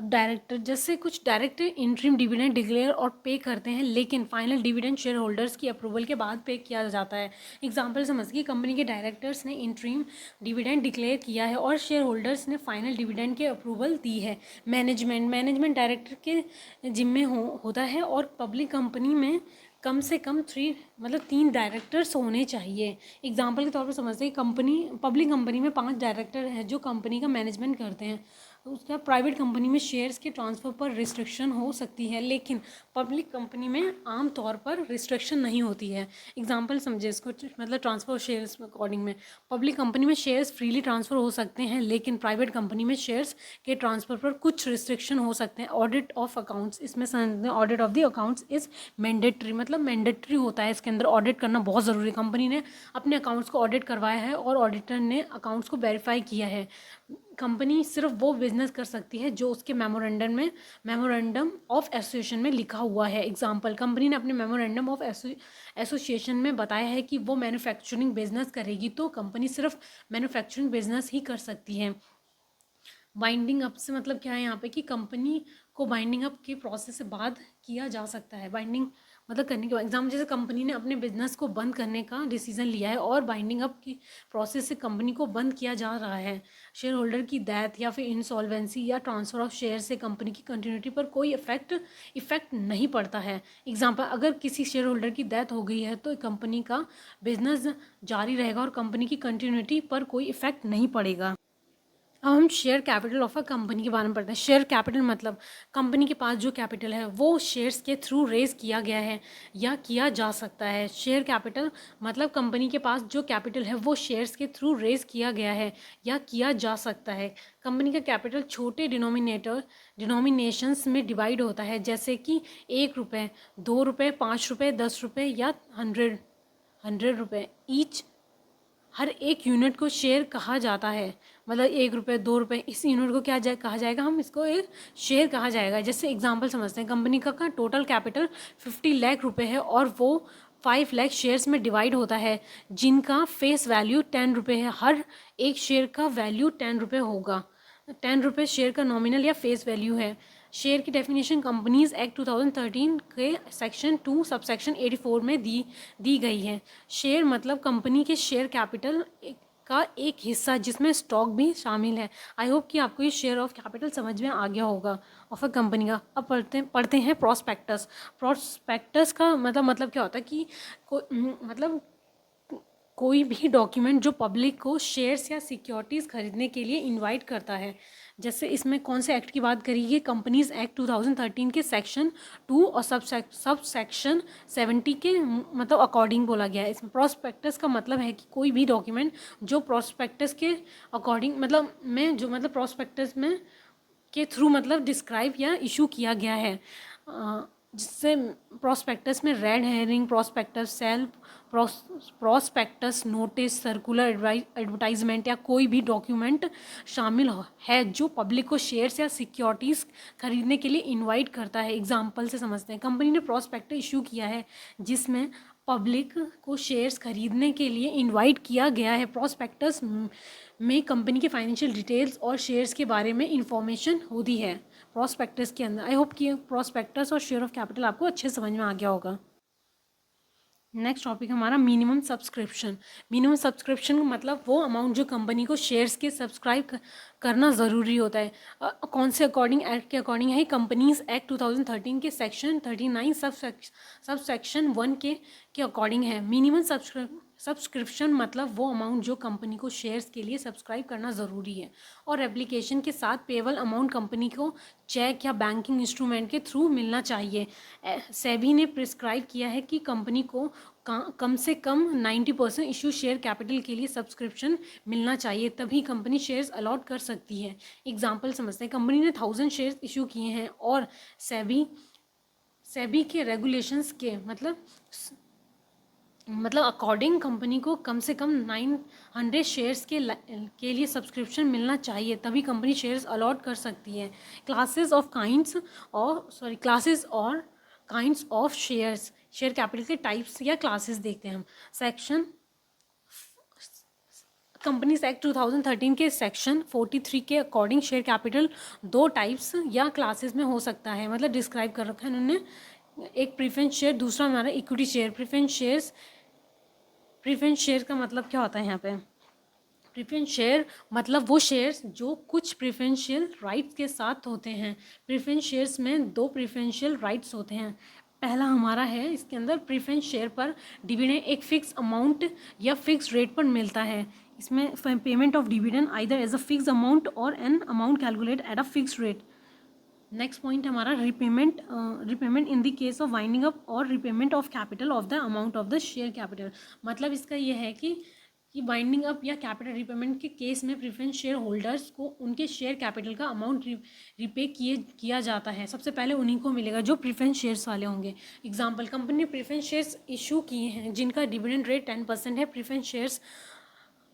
[SPEAKER 1] अब डायरेक्टर जैसे कुछ डायरेक्टर इंटरिम डिविडेंड डिक्लेयर और पे करते हैं, लेकिन फाइनल डिविडेंड शेयर होल्डर्स की अप्रूवल के बाद पे किया जाता है। एग्जाम्पल समझिए, कंपनी के डायरेक्टर्स ने इंटरिम डिविडेंड डिक्लेयर किया है और शेयर होल्डर्स ने फाइनल डिविडेंड की अप्रूवल दी है। मैनेजमेंट डायरेक्टर के जिम्मे होता है, और पब्लिक कंपनी में कम से कम 3 डायरेक्टर्स होने चाहिए। एग्जाम्पल के तौर पर समझते हैं, पब्लिक कंपनी में 5 डायरेक्टर हैं जो कंपनी का मैनेजमेंट करते हैं। उसका प्राइवेट कंपनी में शेयर्स के ट्रांसफ़र पर रिस्ट्रिक्शन हो सकती है, लेकिन पब्लिक कंपनी में आम तौर पर रिस्ट्रिक्शन नहीं होती है। एग्जाम्पल समझे इसको, ट्रांसफ़र शेयर्स अकॉर्डिंग में पब्लिक कंपनी में शेयर्स फ्रीली ट्रांसफ़र हो सकते हैं, लेकिन प्राइवेट कंपनी में शेयर्स के ट्रांसफ़र पर कुछ रिस्ट्रिक्शन हो सकते हैं। ऑडिट ऑफ अकाउंट्स, इसमें समझते हैं audit of the accounts is mandatory, mandatory होता है, इसके अंदर ऑडिट करना बहुत ज़रूरी है। कंपनी ने अपने अकाउंट्स को ऑडिट करवाया है और ऑडिटर ने अकाउंट्स को वेरीफाई किया है। कंपनी सिर्फ वो बिजनेस कर सकती है जो उसके मेमोरेंडम ऑफ एसोसिएशन में लिखा हुआ है। एग्जाम्पल, कंपनी ने अपने मेमोरेंडम ऑफ एसोसिएशन में बताया है कि वो मैन्युफैक्चरिंग बिजनेस करेगी, तो कंपनी सिर्फ मैन्युफैक्चरिंग बिजनेस ही कर सकती है। बाइंडिंग अप से मतलब क्या है यहाँ पे, कि कंपनी को बाइंडिंग अप के प्रोसेस से बाद किया जा सकता है। बाइंडिंग करने के बाद, एग्जाम्पल जैसे कंपनी ने अपने बिजनेस को बंद करने का डिसीजन लिया है और बाइंडिंग अप की प्रोसेस से कंपनी को बंद किया जा रहा है। शेयर होल्डर की डेथ या फिर इंसॉल्वेंसी या ट्रांसफ़र ऑफ शेयर से कंपनी की कंटिन्यूटी पर कोई इफेक्ट नहीं पड़ता है। एग्जाम्पल, अगर किसी शेयर होल्डर की डेथ हो गई है तो कंपनी का बिजनेस जारी रहेगा और कंपनी की कंटिन्यूटी पर कोई इफेक्ट नहीं पड़ेगा। अब हम share capital of a company के बारे में पढ़ते हैं। शेयर कैपिटल मतलब कंपनी के पास जो कैपिटल है वो शेयर्स के थ्रू रेज किया गया है या किया जा सकता है। शेयर कैपिटल मतलब कंपनी के पास जो कैपिटल है वो शेयर्स के थ्रू रेज किया गया है या किया जा सकता है। कंपनी का कैपिटल छोटे डिनोमिनेशंस में डिवाइड होता है, जैसे कि 1 रुपये, 2 रुपये, 5 रुपये, 10 रुपये या 100 रुपये ईच। हर एक यूनिट को शेयर कहा जाता है, 1 रुपये, 2 रुपये, इस यूनिट को कहा जाएगा, हम इसको एक शेयर कहा जाएगा। जैसे एग्जांपल समझते हैं, कंपनी का टोटल कैपिटल 50 लाख रुपये है और वो 5 लाख शेयर्स में डिवाइड होता है, जिनका फेस वैल्यू 10 रुपये है। हर एक शेयर का वैल्यू 10 रुपये होगा। 10 रुपये शेयर का नॉमिनल या फेस वैल्यू है। शेयर की डेफिनेशन कंपनीज एक्ट 2013 के सेक्शन 2 सबसेक्शन 84 में दी गई है। शेयर मतलब कंपनी के शेयर कैपिटल का एक हिस्सा जिसमें स्टॉक भी शामिल है। आई होप कि आपको ये शेयर ऑफ कैपिटल समझ में आ गया होगा ऑफ अ कंपनी का। अब पढ़ते हैं प्रॉस्पेक्टस। प्रॉस्पेक्टस का मतलब क्या होता है कि कोई भी डॉक्यूमेंट जो पब्लिक को शेयर्स या सिक्योरिटीज़ खरीदने के लिए इनवाइट करता है। जैसे इसमें कौन से एक्ट की बात करिए, कंपनीज एक्ट 2013 के सेक्शन 2 और सब सेक्शन 70 के अकॉर्डिंग बोला गया है। इसमें प्रॉस्पेक्टस का मतलब है कि कोई भी डॉक्यूमेंट जो प्रॉस्पेक्टस के अकॉर्डिंग प्रॉस्पेक्टस में के थ्रू डिस्क्राइब या इशू किया गया है, जिससे प्रॉस्पेक्टस में red herring prospectus, self prospectus, notice, circular advertisement या कोई भी डॉक्यूमेंट शामिल है जो पब्लिक को शेयर्स या सिक्योरिटीज़ खरीदने के लिए इनवाइट करता है। एग्जांपल से समझते हैं, कंपनी ने प्रॉस्पेक्टस इशू किया है जिसमें पब्लिक को शेयर्स खरीदने के लिए इनवाइट किया गया है। प्रॉस्पेक्टस में कंपनी के फाइनेंशियल डिटेल्स और शेयर्स के बारे में इंफॉर्मेशन होती है प्रॉस्पेक्टस के अंदर। आई होप कि प्रॉस्पेक्टस और शेयर ऑफ कैपिटल आपको अच्छे समझ में आ गया होगा। नेक्स्ट टॉपिक हमारा मिनिमम सब्सक्रिप्शन। मिनिमम सब्सक्रिप्शन मतलब वो अमाउंट जो कंपनी को शेयर्स के सब्सक्राइब करना ज़रूरी होता है। कौन से अकॉर्डिंग, एक्ट के अकॉर्डिंग है, कंपनीज एक्ट 2013 के सेक्शन 39 सब सेक्शन 1 के अकॉर्डिंग है। मिनिमम सब्सक्रिप्शन मतलब वो अमाउंट जो कंपनी को शेयर्स के लिए सब्सक्राइब करना ज़रूरी है, और एप्लीकेशन के साथ पेबल अमाउंट कंपनी को चेक या बैंकिंग इंस्ट्रूमेंट के थ्रू मिलना चाहिए। सेबी ने प्रिस्क्राइब किया है कि कंपनी को कम से कम 90% इशू शेयर कैपिटल के लिए सब्सक्रिप्शन मिलना चाहिए, तभी कंपनी शेयर्स अलॉट कर सकती है। एग्जाम्पल समझते हैं, कंपनी ने 1000 शेयर्स इशू किए हैं और सेबी के रेगुलेशंस के अकॉर्डिंग कंपनी को कम से कम 900 शेयर्स के लिए सब्सक्रिप्शन मिलना चाहिए, तभी कंपनी शेयर्स अलॉट कर सकती है। क्लासेस और kinds of shares, share capital के टाइप्स या क्लासेस देखते हैं हम। कंपनीज एक्ट 2013 के सेक्शन 43 के अकॉर्डिंग शेयर कैपिटल दो टाइप्स या क्लासेस में हो सकता है, मतलब डिस्क्राइब कर रखा है उन्होंने। एक प्रीफरेंस शेयर, दूसरा हमारा इक्विटी शेयर। प्रीफरेंस शेयर का मतलब क्या होता है यहाँ पे? प्रीफरेंस शेयर मतलब वो शेयर्स जो कुछ प्रीफरेंशियल राइट्स के साथ होते हैं। प्रीफरेंस शेयर्स में दो प्रीफरेंशियल राइट्स होते हैं। पहला हमारा है, इसके अंदर प्रीफरेंस शेयर पर डिविडेंड एक फिक्स अमाउंट या फिक्स रेट पर मिलता है। इसमें payment of dividend either as a fix amount और an amount calculate at a fix rate. Next point हमारा repayment in the case of winding up और repayment of capital of the amount of the share capital. मतलब इसका ये है कि winding up या capital repayment के केस में प्रेफरेंस शेयर होल्डर्स को उनके शेयर कैपिटल का अमाउंट रिपे किया जाता है। सबसे पहले उन्हीं को मिलेगा जो प्रेफरेंस शेयर्स वाले होंगे। एग्जांपल, कंपनी ने प्रेफरेंस शेयर्स इशू किए हैं जिनका डिविडेंड रेट 10% है।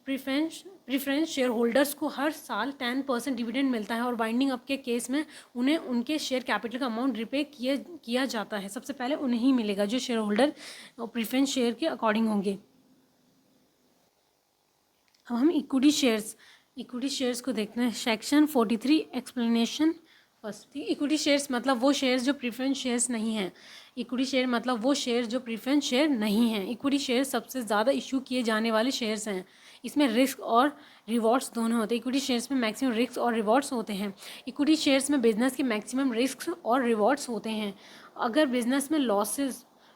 [SPEAKER 1] प्रेफरेंस शेयर होल्डर्स को हर साल 10% डिविडेंड मिलता है और वाइंडिंग अप के केस में उन्हें उनके शेयर कैपिटल का अमाउंट रिपे किया जाता है। सबसे पहले उन्हें ही मिलेगा जो शेयर होल्डर प्रेफरेंस शेयर के अकॉर्डिंग होंगे। अब हम इक्विटी शेयर्स को देखते हैं। Section 43 explanation. First, equity shares मतलब वो शेयर्स जो प्रेफरेंस शेयर्स नहीं हैं। इक्विटी शेयर मतलब वो शेयर्स जो प्रेफरेंस शेयर नहीं हैं। इक्विटी शेयर्स सबसे ज़्यादा इशू किए जाने वाले शेयर्स हैं। इसमें रिस्क और रिवॉर्ड्स दोनों होते हैं। इक्विटी शेयर्स में मैक्सिमम रिस्क और रिवॉर्ड्स होते हैं। इक्विटी शेयर्स में बिजनेस के मैक्सिमम रिस्क और रिवॉर्ड्स होते हैं। अगर बिजनेस में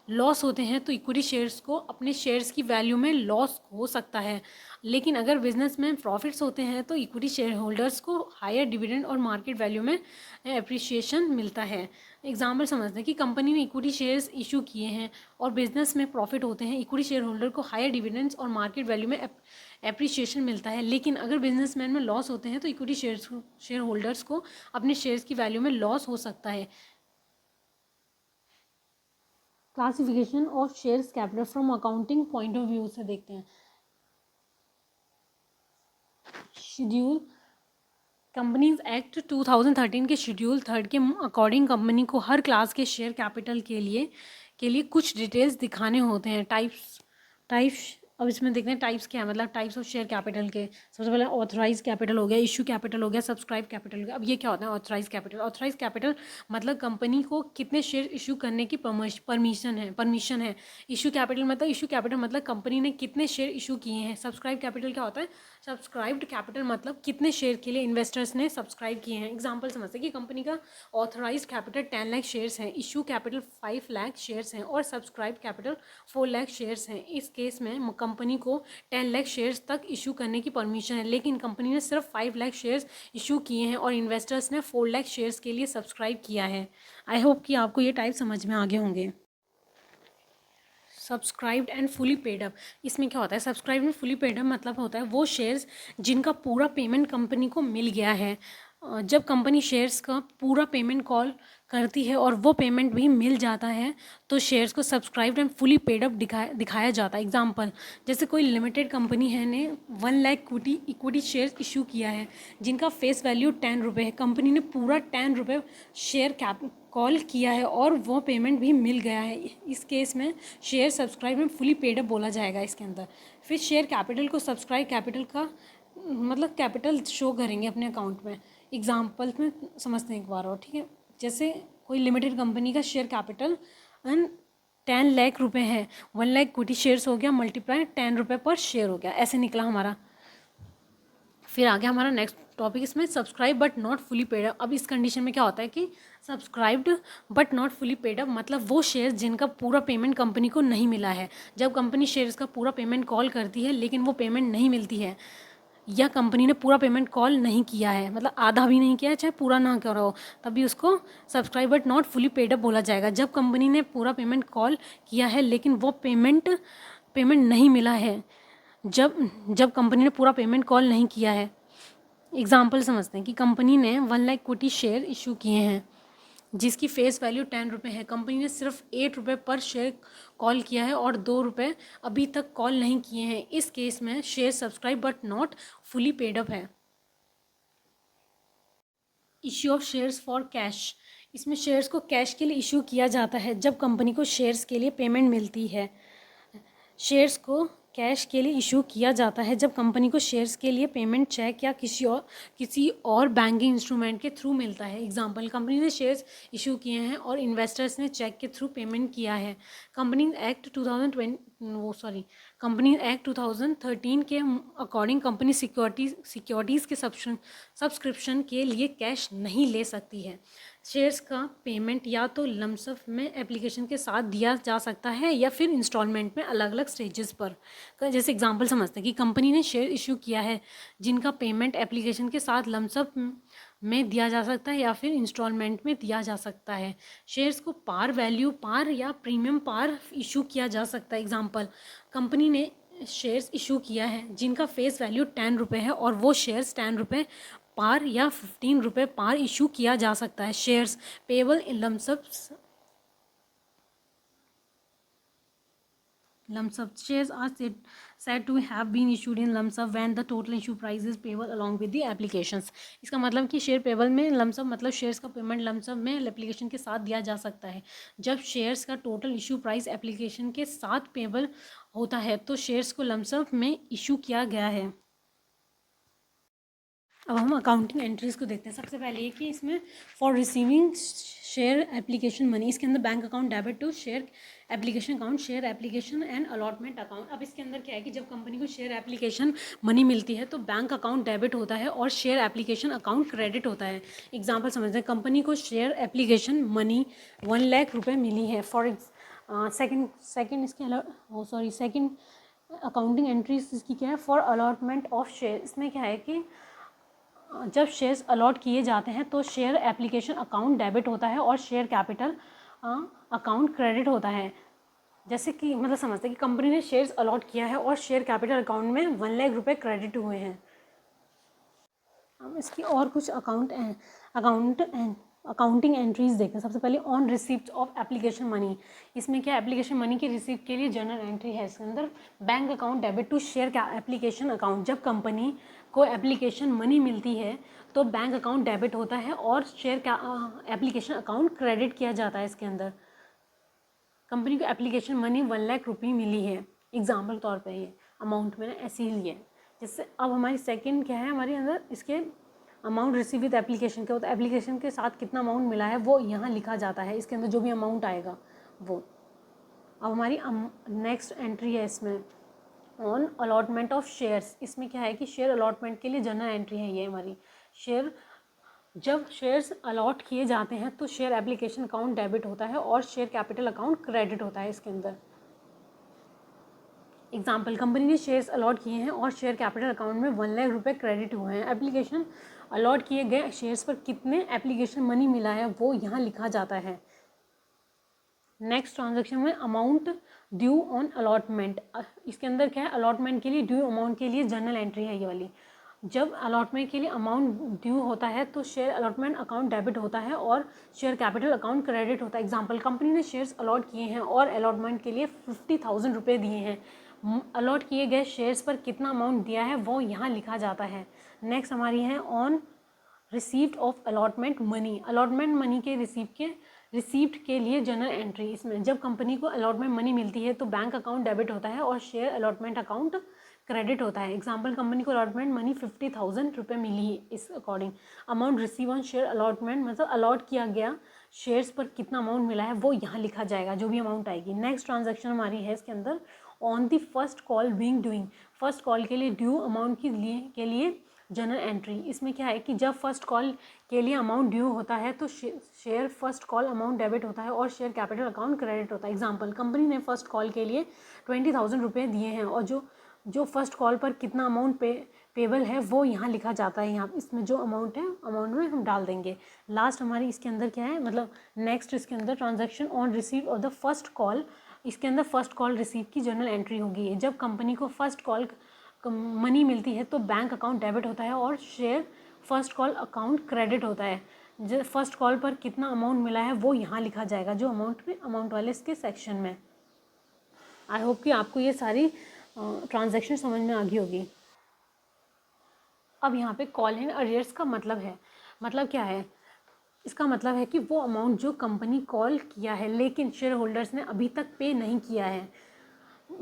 [SPEAKER 1] लॉस होते हैं तो इक्विटी शेयर्स को अपने शेयर्स की वैल्यू में लॉस हो सकता है, लेकिन अगर बिजनेस में प्रॉफिट्स होते हैं तो इक्विटी शेयर होल्डर्स को हायर डिविडेंड और मार्केट वैल्यू में एप्रिसिएशन मिलता है। एग्जाम्पल समझते हैं कि कंपनी ने इक्विटी शेयर्स इशू किए हैं और बिजनेस में प्रॉफिट होते हैं। इक्विटी शेयर होल्डर को हायर डिविडेंड्स और मार्केट वैल्यू में एप्रिसिएशन मिलता है, लेकिन अगर बिजनेसमैन में लॉस होते हैं तो इक्विटी शेयर होल्डर्स को अपने शेयर्स की वैल्यू में लॉस हो सकता है। Classification of shares capital from accounting point of view से देखते हैं। शेड्यूल कंपनीज एक्ट 2013 के शेड्यूल 3 के अकॉर्डिंग कंपनी को हर क्लास के शेयर कैपिटल के लिए कुछ डिटेल्स दिखाने होते हैं। टाइप्स अब इसमें देखते हैं टाइप्स क्या है, मतलब टाइप्स ऑफ शेयर कैपिटल के। सबसे पहले ऑथराइज कैपिटल हो गया, इशू कैपिटल हो गया, सब्सक्राइब कैपिटल हो गया। अब ये क्या होता है ऑथराइज कैपिटल मतलब कंपनी को कितने शेयर इशू करने की परमिशन है। इशू कैपिटल मतलब कंपनी ने कितने शेयर इशू किए हैं। सब्सक्राइब कैपिटल क्या होता है? सब्सक्राइब्ड कैपिटल मतलब कितने शेयर के लिए इन्वेस्टर्स ने सब्सक्राइब किए हैं। एग्जाम्पल समझते हैं कि कंपनी का ऑथराइज कैपिटल 10 लाख शेयर्स हैं, इशू कैपिटल 5 लाख शेयर्स हैं और सब्सक्राइब कैपिटल 4 लाख शेयर्स हैं। इस केस में कंपनी को 10 लाख शेयर्स तक इशू करने की परमिशन है, लेकिन कंपनी ने सिर्फ 5 लाख शेयर्स इशू किए हैं और इन्वेस्टर्स ने 4 लाख शेयर्स के लिए सब्सक्राइब किया है। आई होप कि आपको ये टाइप समझ में आ गए होंगे। Subscribed and fully paid up, इसमें क्या होता है? Subscribed and fully paid up मतलब होता है वो शेयर्स जिनका पूरा पेमेंट कंपनी को मिल गया है। जब कंपनी शेयर्स का पूरा पेमेंट कॉल करती है और वो पेमेंट भी मिल जाता है तो शेयर्स को subscribed and fully paid up दिखाया जाता है। एग्जांपल, जैसे कोई लिमिटेड कंपनी है ने 1 लाख इक्विटी शेयर्स इशू किया है जिनका फेस वैल्यू 10 रुपये है। कंपनी ने पूरा 10 रुपये शेयर कॉल किया है और वो पेमेंट भी मिल गया है। इस केस में share subscribe and fully paid up बोला जाएगा इसके अंदर। फिर शेयर कैपिटल को सब्सक्राइब कैपिटल का मतलब कैपिटल शो करेंगे अपने अकाउंट में। एग्जाम्पल में समझते हैं एक बार और, ठीक है। जैसे कोई लिमिटेड कंपनी का शेयर कैपिटल 10 लाख रुपये है, 1 लाख इक्विटी शेयर्स हो गया मल्टीप्लाई 10 रुपये पर शेयर हो गया, ऐसे निकला हमारा। फिर आ गया हमारा नेक्स्ट टॉपिक, इसमें subscribe but not fully paid up. अब इस कंडीशन में क्या होता है कि subscribed but not fully paid up मतलब वो शेयर्स जिनका पूरा पेमेंट कंपनी को नहीं मिला है। जब कंपनी शेयर्स का पूरा पेमेंट कॉल करती है लेकिन वो पेमेंट नहीं मिलती है, या कंपनी ने पूरा पेमेंट कॉल नहीं किया है, मतलब आधा भी नहीं किया है, चाहे पूरा ना कर रहा हो, तभी उसको subscribe but not fully paid up बोला जाएगा। जब कंपनी ने पूरा पेमेंट कॉल किया है लेकिन वो पेमेंट नहीं मिला है, जब कंपनी ने पूरा पेमेंट कॉल नहीं किया है। एग्जाम्पल समझते हैं कि कंपनी ने 1 लाख इक्विटी शेयर इशू किए हैं जिसकी फेस वैल्यू 10 रुपये है। कंपनी ने सिर्फ 8 रुपये पर शेयर कॉल किया है और 2 रुपये अभी तक कॉल नहीं किए हैं। इस केस में share subscribe but not fully paid up है। Issue of shares for cash, इसमें शेयर्स को कैश के लिए इशू किया जाता है जब कंपनी को शेयर्स के लिए पेमेंट मिलती है। शेयर्स को कैश के लिए इशू किया जाता है जब कंपनी को शेयर्स के लिए पेमेंट चेक या किसी और बैंकिंग इंस्ट्रूमेंट के थ्रू मिलता है। एग्जांपल, कंपनी ने शेयर्स इशू किए हैं और इन्वेस्टर्स ने चेक के थ्रू पेमेंट किया है। कंपनी एक्ट 2013 के अकॉर्डिंग कंपनी सिक्योरिटीज़ के सब्सक्रिप्शन के लिए कैश नहीं ले सकती है। शेयर्स का पेमेंट या तो लमसम में एप्लीकेशन के साथ दिया जा सकता है या फिर इंस्टॉलमेंट में अलग अलग स्टेजेस पर। जैसे एग्जांपल समझते हैं कि कंपनी ने शेयर इशू किया है जिनका पेमेंट एप्लीकेशन के साथ लमसम में दिया जा सकता है या फिर इंस्टॉलमेंट में दिया जा सकता है। शेयर्स को पार वैल्यू पार या प्रीमियम पार इशू किया जा सकता है। एग्जांपल, कंपनी ने शेयर्स इशू किया है जिनका फेस वैल्यू 10 रुपये है और वो शेयर्स 10 रुपये पार या 15 रुपये पार इशू किया जा सकता है। Shares payable in lump sum shares are said to have been issued in lump sum when the total issue price is payable along with the applications। इसका मतलब कि शेयर पेबल में लम सम मतलब शेयर्स का पेमेंट लम सम में application के साथ दिया जा सकता है। जब शेयर्स का टोटल इशू प्राइस एप्लीकेशन के साथ पेबल होता है तो शेयर्स को लम सम में इशू किया गया है। अब हम अकाउंटिंग एंट्रीज को देखते हैं। सबसे पहले ये कि इसमें for receiving share application money, इसके अंदर bank account debit to share application account, share application and allotment account. अब इसके अंदर क्या है कि जब कंपनी को शेयर एप्लीकेशन मनी मिलती है तो बैंक अकाउंट डेबिट होता है और शेयर एप्लीकेशन अकाउंट क्रेडिट होता है। एग्जाम्पल समझते हैं, कंपनी को शेयर एप्लीकेशन मनी 1 लाख रुपये मिली है। सेकेंड अकाउंटिंग एंट्रीज इसकी क्या है, फॉर अलॉटमेंट ऑफ शेयर। इसमें क्या है कि जब शेयर्स अलॉट किए जाते हैं तो शेयर एप्लीकेशन अकाउंट डेबिट होता है और शेयर कैपिटल अकाउंट क्रेडिट होता है। जैसे कि मतलब समझते हैं कि कंपनी ने शेयर्स अलॉट किया है और शेयर कैपिटल अकाउंट में 1 लाख रुपये क्रेडिट हुए हैं। हम इसकी और कुछ अकाउंटिंग एंट्रीज देखते हैं। सबसे पहले on receipt of application money. इसमें क्या एप्लीकेशन मनी की रिसीप्ट के लिए जनरल एंट्री है। इसके अंदर bank account debit to share application account. जब कंपनी को एप्लीकेशन मनी मिलती है तो बैंक अकाउंट डेबिट होता है और शेयर एप्लीकेशन अकाउंट क्रेडिट किया जाता है। इसके अंदर कंपनी को एप्लीकेशन मनी 1 लाख रुपये मिली है, एग्जाम्पल तौर पे ये अमाउंट मैंने ऐसे ही लिया है। जिससे अब हमारी सेकंड क्या है, हमारे अंदर इसके अमाउंट रिसीव विद एप्लीकेशन क्या होता है, एप्लीकेशन के साथ कितना अमाउंट मिला है वो यहाँ लिखा जाता है। इसके अंदर जो भी अमाउंट आएगा वो। अब हमारी नेक्स्ट एंट्री है इसमें ऑन अलॉटमेंट ऑफ शेयर्स। इसमें क्या है कि शेयर अलॉटमेंट के लिए जनरल एंट्री है ये हमारी। जब शेयर्स अलॉट किए जाते हैं तो शेयर एप्लीकेशन अकाउंट डेबिट होता है और शेयर कैपिटल अकाउंट क्रेडिट होता है इसके अंदर। एग्जाम्पल, कंपनी ने शेयर्स अलॉट किए हैं और शेयर कैपिटल अकाउंट में 1 लाख रुपये क्रेडिट हुए हैं। एप्लीकेशन अलॉट किए गए शेयर्स पर कितने एप्लीकेशन मनी मिला है वो यहाँ लिखा जाता है। नेक्स्ट ट्रांजैक्शन में अमाउंट ड्यू ऑन अलॉटमेंट। इसके अंदर क्या है, अलॉटमेंट के लिए ड्यू अमाउंट के लिए जनरल एंट्री है ये वाली। जब अलॉटमेंट के लिए अमाउंट ड्यू होता है तो शेयर अलॉटमेंट अकाउंट डेबिट होता है और शेयर कैपिटल अकाउंट क्रेडिट होता है। एग्जाम्पल, कंपनी ने शेयर्स अलॉट किए हैं और अलॉटमेंट के लिए 50,000 रुपये दिए हैं। अलॉट किए गए शेयर्स पर कितना अमाउंट दिया है वो यहाँ लिखा जाता है। नेक्स्ट हमारी है on received of allotment money. Allotment money के रिसीप्ट के लिए जनरल एंट्री। इसमें जब कंपनी को अलॉटमेंट मनी मिलती है तो बैंक अकाउंट डेबिट होता है और शेयर अलॉटमेंट अकाउंट क्रेडिट होता है। एग्जाम्पल, कंपनी को अलॉटमेंट मनी 50,000 रुपये मिली है। इस according amount receive on share allotment मतलब अलॉट किया गया शेयर्स पर कितना अमाउंट मिला है वो यहाँ लिखा जाएगा, जो भी अमाउंट आएगी। नेक्स्ट ट्रांजैक्शन हमारी है इसके अंदर on the first call being doing. First call के लिए ड्यू अमाउंट के लिए जनरल एंट्री। इसमें क्या है कि जब फर्स्ट कॉल के लिए अमाउंट ड्यू होता है तो share first call amount debit होता है और शेयर कैपिटल अकाउंट क्रेडिट होता है। एग्जाम्पल, कंपनी ने फर्स्ट कॉल के लिए 20,000 रुपये दिए हैं और जो फर्स्ट कॉल पर कितना अमाउंट पेबल है वो यहाँ लिखा जाता है। यहाँ इसमें जो अमाउंट है अमाउंट में हम डाल देंगे। लास्ट हमारी इसके अंदर क्या है, मतलब नेक्स्ट इसके अंदर transaction on receive of the first call. इसके अंदर फर्स्ट कॉल रिसीव की जनरल एंट्री होगी। जब कंपनी को फर्स्ट कॉल मनी मिलती है तो बैंक अकाउंट डेबिट होता है और share first call account credit होता है। जो फर्स्ट कॉल पर कितना अमाउंट मिला है वो यहाँ लिखा जाएगा, जो अमाउंट वाले इसके सेक्शन में। आई होप कि आपको ये सारी ट्रांजैक्शन समझ में आ गई होगी। अब यहाँ पे कॉल इन अरियर्स का मतलब क्या है, इसका मतलब है कि वो अमाउंट जो कंपनी कॉल किया है लेकिन शेयर होल्डर्स ने अभी तक पे नहीं किया है।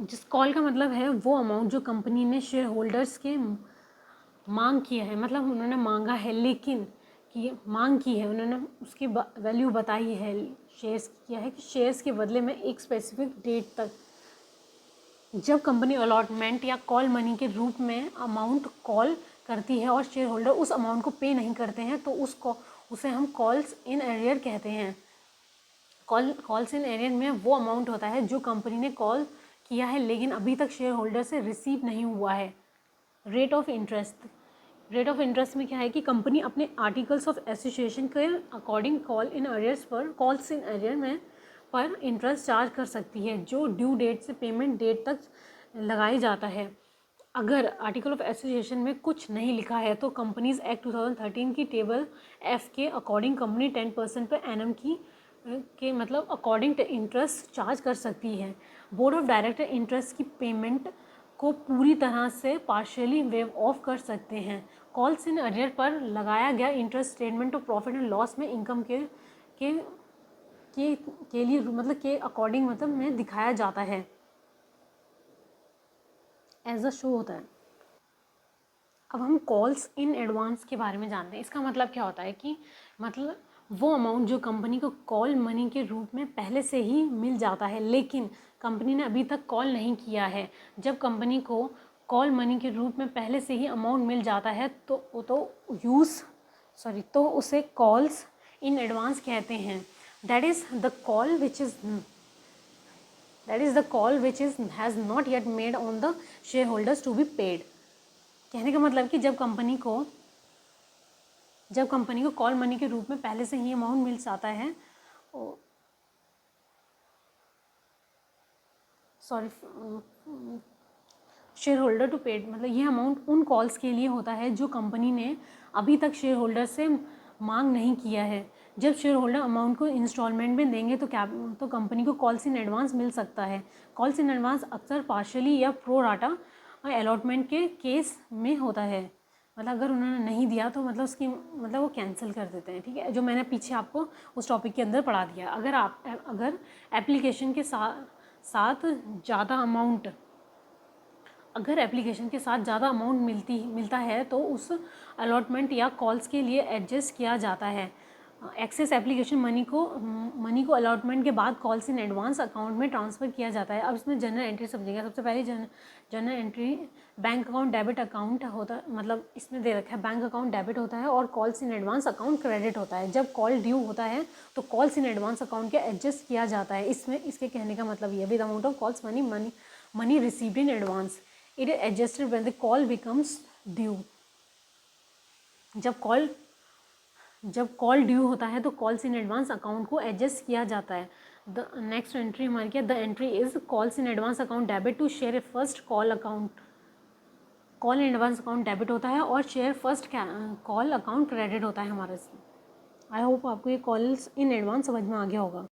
[SPEAKER 1] जिस कॉल का मतलब है वो अमाउंट जो कंपनी ने शेयर होल्डर्स के मांग किया है, मतलब उन्होंने मांगा है, लेकिन कि मांग की है उन्होंने, उसकी वैल्यू बताई है, शेयर्स किया है कि शेयर्स के बदले में एक स्पेसिफिक डेट तक जब कंपनी अलॉटमेंट या कॉल मनी के रूप में अमाउंट कॉल करती है और शेयर होल्डर उस अमाउंट को पे नहीं करते हैं तो उसे हम कॉल्स इन एरियर कहते हैं। कॉल्स इन एरियर में वो अमाउंट होता है जो कंपनी ने कॉल किया है लेकिन अभी तक शेयर होल्डर से रिसीव नहीं हुआ है। रेट ऑफ इंटरेस्ट में क्या है कि कंपनी अपने आर्टिकल्स ऑफ एसोसिएशन के अकॉर्डिंग कॉल्स इन एरियर में पर इंटरेस्ट चार्ज कर सकती है जो ड्यू डेट से पेमेंट डेट तक लगाई जाता है। अगर आर्टिकल ऑफ एसोसिएशन में कुछ नहीं लिखा है तो कंपनीज एक्ट 2013 की टेबल एफ के अकॉर्डिंग कंपनी 10% पर एनम के मतलब अकॉर्डिंग इंटरेस्ट चार्ज कर सकती है। बोर्ड ऑफ डायरेक्टर इंटरेस्ट की पेमेंट को पूरी तरह से पार्शियली वेव ऑफ कर सकते हैं। कॉल्स इन अरियर पर लगाया गया interest statement of profit and loss में इनकम के लिए मतलब के अकॉर्डिंग मतलब में दिखाया जाता है, एज अ शो होता है। अब हम कॉल्स इन एडवांस के बारे में जानते हैं। इसका मतलब क्या होता है कि मतलब वो अमाउंट जो कंपनी को कॉल मनी के रूप में पहले से ही मिल जाता है लेकिन कंपनी ने अभी तक कॉल नहीं किया है। जब कंपनी को कॉल मनी के रूप में पहले से ही अमाउंट मिल जाता है तो उसे कॉल्स इन एडवांस कहते हैं। That is the call which is has not yet made on the share holders to be paid. कहने का मतलब कि जब कंपनी को कॉल मनी के रूप में पहले से ही अमाउंट मिल जाता है, शेयर होल्डर टू पेड मतलब ये अमाउंट उन कॉल्स के लिए होता है जो कंपनी ने अभी तक शेयर होल्डर से मांग नहीं किया है। जब शेयर होल्डर अमाउंट को इंस्टॉलमेंट में देंगे तो कंपनी को कॉल्स इन एडवांस मिल सकता है। कॉल्स इन एडवांस अक्सर पार्शियली या प्रो राटा अलॉटमेंट के केस में होता है। मतलब अगर उन्होंने नहीं दिया तो मतलब उसकी मतलब वो कैंसिल कर देते हैं, ठीक है, जो मैंने पीछे आपको उस टॉपिक के अंदर पढ़ा दिया। अगर एप्लीकेशन के साथ ज़्यादा अमाउंट मिलता है तो उस अलॉटमेंट या कॉल्स के लिए एडजस्ट किया जाता है। एक्सेस एप्लीकेशन मनी को अलॉटमेंट के बाद कॉल्स इन एडवांस अकाउंट में ट्रांसफ़र किया जाता है। अब इसमें जनरल एंट्री समझेंगे। सबसे पहले general entry bank account debit account होता मतलब इसमें दे रखा है बैंक अकाउंट डेबिट होता है और calls in advance account credit होता है। जब कॉल ड्यू होता है तो कॉल्स इन एडवांस अकाउंट के एडजस्ट किया जाता है। इसके कहने का मतलब ये with amount of calls money received in advance it is adjusted when the call becomes due. जब कॉल ड्यू होता है तो कॉल्स इन एडवांस अकाउंट को एडजस्ट किया जाता है। द नेक्स्ट एंट्री हमारी क्या, the entry is calls in advance account debit to share a first call account. Call in advance account debit होता है और share first call account credit होता है हमारे से। आई होप आपको ये कॉल्स इन एडवांस समझ में आ गया होगा।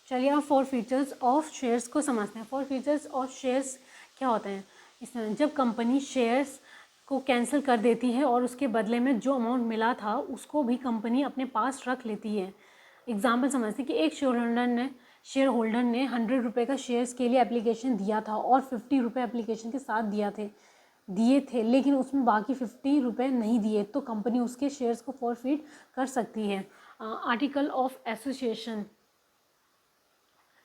[SPEAKER 1] चलिए अब 4 फीचर्स ऑफ शेयर्स को समझते हैं। 4 फीचर्स ऑफ शेयर्स क्या होते हैं। इसमें जब कंपनी शेयर्स को कैंसिल कर देती है और उसके बदले में जो अमाउंट मिला था उसको भी कंपनी अपने पास रख लेती है। एग्जाम्पल समझते हैं कि एक शेयर होल्डर ने 100 रुपये का शेयर्स के लिए एप्लीकेशन दिया था और 50 रुपये एप्लीकेशन के साथ दिए थे लेकिन उसमें बाकी 50 रुपये नहीं दिए तो कंपनी उसके शेयर्स को फॉरफिट कर सकती है। आर्टिकल ऑफ एसोसिएशन,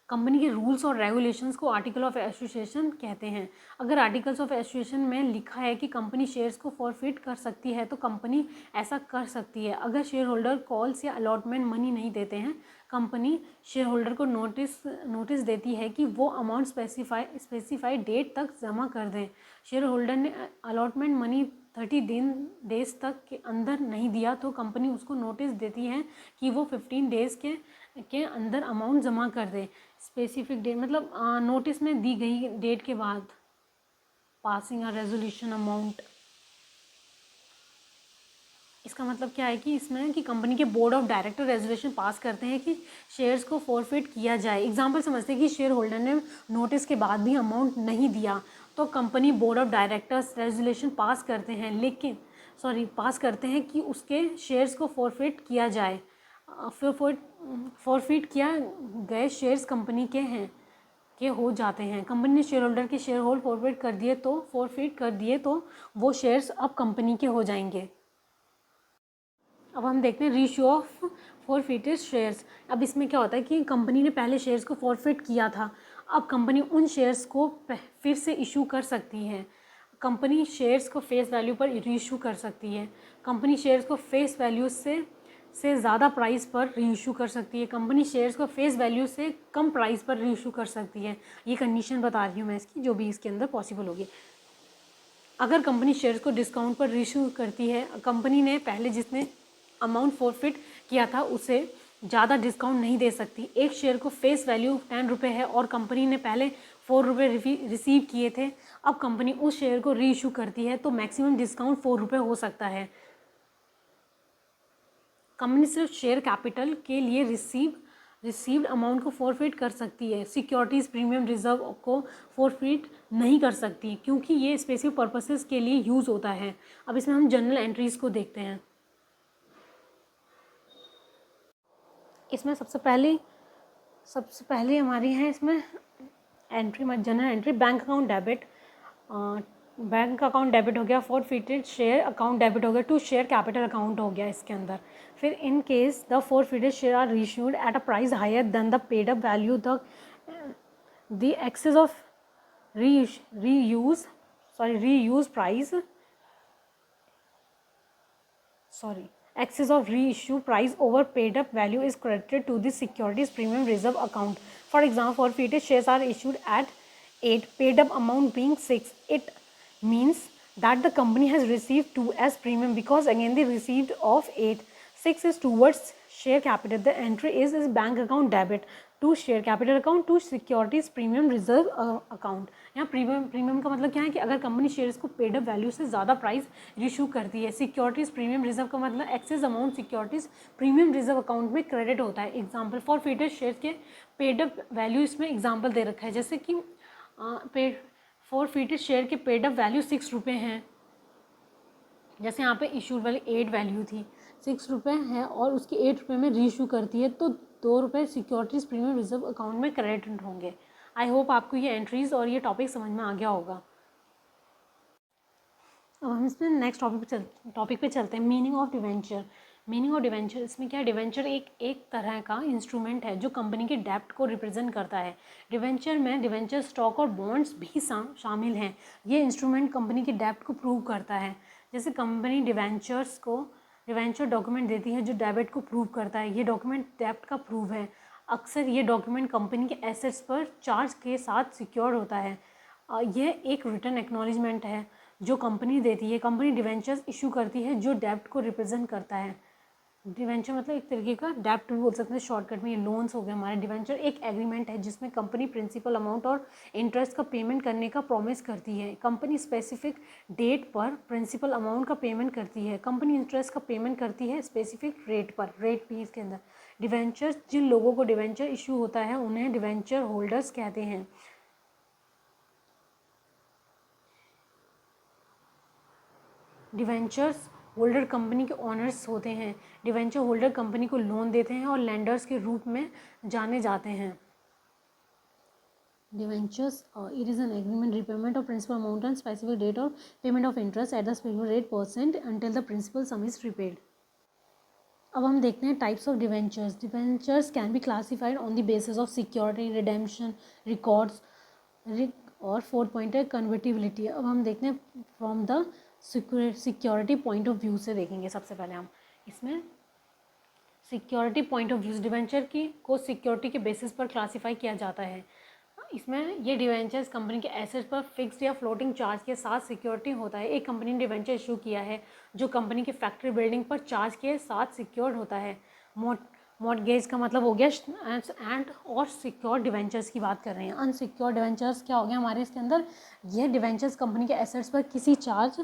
[SPEAKER 1] कंपनी के रूल्स और रेगुलेशंस को आर्टिकल ऑफ एसोसिएशन कहते हैं। अगर आर्टिकल्स ऑफ एसोसिएशन में लिखा है कि कंपनी शेयर्स को फॉरफिट कर सकती है तो कंपनी ऐसा कर सकती है। अगर शेयर होल्डर कॉल्स या अलॉटमेंट मनी नहीं देते हैं, कंपनी शेयर होल्डर को नोटिस देती है कि वो अमाउंट स्पेसिफाइड डेट तक जमा कर दें। शेयर होल्डर ने अलॉटमेंट मनी 30 डेज तक के अंदर नहीं दिया तो कंपनी उसको नोटिस देती है कि वो 15 डेज़ के अंदर अमाउंट जमा कर दे। स्पेसिफिक डेट मतलब नोटिस में दी गई डेट के बाद पासिंग अ रेजोल्यूशन अमाउंट। इसका मतलब क्या है कि इसमें कि कंपनी के board of director resolution pass करते हैं कि शेयर्स को फॉरफिट किया जाए। एग्जांपल समझते हैं कि शेयर होल्डर ने नोटिस के बाद भी अमाउंट नहीं दिया तो company board of directors resolution pass करते हैं कि उसके शेयर्स को फॉरफिट किया जाए। फॉरफिट किया गए शेयर्स कंपनी के हैं के हो जाते हैं। कंपनी ने शेयर होल्डर के शेयर होल्ड फॉरफिट कर दिए तो वो शेयर्स अब कंपनी के हो जाएंगे। अब हम देखते हैं रीइश्यू ऑफ फॉरफिटेड शेयर्स। अब इसमें क्या होता है कि कंपनी ने पहले शेयर्स को फॉरफिट किया था, अब कंपनी उन शेयर्स को फिर से इशू कर सकती है। कंपनी शेयर्स को फेस वैल्यू पर रीइशू कर सकती है। कंपनी शेयर्स को फेस वैल्यू से ज़्यादा प्राइस पर रीइशू कर सकती है। कंपनी शेयर्स को फेस वैल्यू से कम प्राइस पर रीइशू कर सकती है। ये कंडीशन बता रही हूँ मैं इसकी, जो भी इसके अंदर पॉसिबल होगी। अगर कंपनी शेयर्स को डिस्काउंट पर रीइशू करती है, कंपनी ने पहले जितने अमाउंट फॉरफिट किया था उसे ज़्यादा डिस्काउंट नहीं दे सकती। एक शेयर को फेस वैल्यू 10 रुपये है और कंपनी ने पहले 4 रुपये रिसीव किए थे, अब कंपनी उस शेयर को रीइशू करती है तो मैक्सिमम डिस्काउंट 4 रुपये हो सकता है। कंपनी सिर्फ शेयर कैपिटल के लिए रिसीव्ड अमाउंट को फॉरफिट कर सकती है। सिक्योरिटीज़ प्रीमियम रिजर्व को फॉरफिट नहीं कर सकती क्योंकि ये स्पेसिफिक पर्पसेस के लिए यूज़ होता है। अब इसमें हम जनरल एंट्रीज़ को देखते हैं। इसमें सबसे पहले हमारी है इसमें entry general entry bank account debit. Bank account debit हो गया, फॉरफिटेड शेयर अकाउंट डेबिट हो गया, टू शेयर कैपिटल अकाउंट हो गया इसके अंदर। फिर in case the forfeited share are reissued at a price higher than the paid up value, the excess of excess of reissue price over paid up value is credited to the securities premium reserve account. For example, forfeited shares are issued at 8, paid up amount being 6. It means that the company has received 2 as premium because again they received of 8. 6 is towards share capital. The entry is bank account debit to share capital account to securities premium reserve account. यहाँ premium का मतलब क्या है कि अगर company shares को paid up value से ज़्यादा प्राइस इशू करती है। सिक्योरिटीज़ प्रीमियम रिजर्व का मतलब excess amount securities premium reserve account में क्रेडिट होता है। एग्जांपल फॉरफिटेड शेयर्स के पेड अप वैल्यू इसमें एग्जांपल दे रखा है, जैसे कि फॉरफिटेड शेयर के पेड अप वैल्यू 6 रुपये हैं, जैसे यहाँ पे इशूड वाली 8 वैल्यू थी, 6 रुपये है और उसकी 8 रुपये में रीइशू करती है तो 2 रुपये सिक्योरिटीज़ प्रीमियम रिजर्व अकाउंट में क्रेडिट होंगे। आई होप आपको ये एंट्रीज़ और ये टॉपिक समझ में आ गया होगा। अब हम इसमें नेक्स्ट टॉपिक पे चलते हैं, meaning of debenture. Meaning of debenture, इसमें क्या है, डिवेंचर एक तरह का इंस्ट्रूमेंट है जो कंपनी के डेप्ट को रिप्रेजेंट करता है। डिवेंचर में डिवेंचर स्टॉक और बॉन्ड्स भी शामिल हैं। ये इंस्ट्रूमेंट कंपनी के डेप्ट को प्रूव करता है। जैसे कंपनी डिवेंचर डॉक्यूमेंट देती है जो डेबिट को प्रूव करता है। ये डॉक्यूमेंट डेप्ट का प्रूव है। अक्सर ये डॉक्यूमेंट कंपनी के एसेट्स पर चार्ज के साथ सिक्योर होता है। यह एक रिटर्न एक्नॉलेजमेंट है जो कंपनी देती है। कंपनी डिवेंचर्स इशू करती है जो डेप्ट को रिप्रेजेंट करता है। डिवेंचर मतलब एक तरीके का डेप्ट भी बोल सकते हैं शॉर्टकट में, ये लोन्स हो गए हमारे। डिवेंचर एक एग्रीमेंट है जिसमें कंपनी प्रिंसिपल अमाउंट और इंटरेस्ट का पेमेंट करने का प्रॉमिस करती है। कंपनी स्पेसिफिक डेट पर प्रिंसिपल अमाउंट का पेमेंट करती है। कंपनी इंटरेस्ट का पेमेंट करती है स्पेसिफिक रेट पर, रेट भी इसके अंदर। डिवेंचर्स, जिन लोगों को डिवेंचर इशू होता है उन्हें डिवेंचर होल्डर्स कहते हैं। डिवेंचर्स होल्डर कंपनी के ओनर्स होते हैं। डिवेंचर होल्डर कंपनी को लोन देते हैं और लेंडर्स के रूप में जाने जाते हैं। Debentures it is an agreement repayment of principal amount and specific date और payment of interest at the specific rate % until the principal sum is repaid. अब हम देखते हैं types of debentures. Debentures can be classified on the basis of security, redemption, records और 4 point है convertibility. अब हम देखते हैं from the security point of view से देखेंगे। सबसे पहले हम इसमें security point of view, debenture को सिक्योरिटी के बेसिस पर क्लासिफाई किया जाता है। इसमें ये डिवेंचर्स कंपनी के एसेट्स पर फिक्स्ड या फ्लोटिंग चार्ज के साथ सिक्योरिटी होता है। एक कंपनी ने डिवेंचर इशू किया है जो कंपनी के फैक्ट्री बिल्डिंग पर चार्ज के साथ सिक्योर्ड होता है। मॉर्टगेज का मतलब हो गया एंड और सिक्योर डिवेंचर्स की बात कर रहे हैं। अनसिक्योर डिवेंचर्स क्या हो गया हमारे इसके अंदर, ये डिवेंचर्स कंपनी के एसेट्स पर किसी चार्ज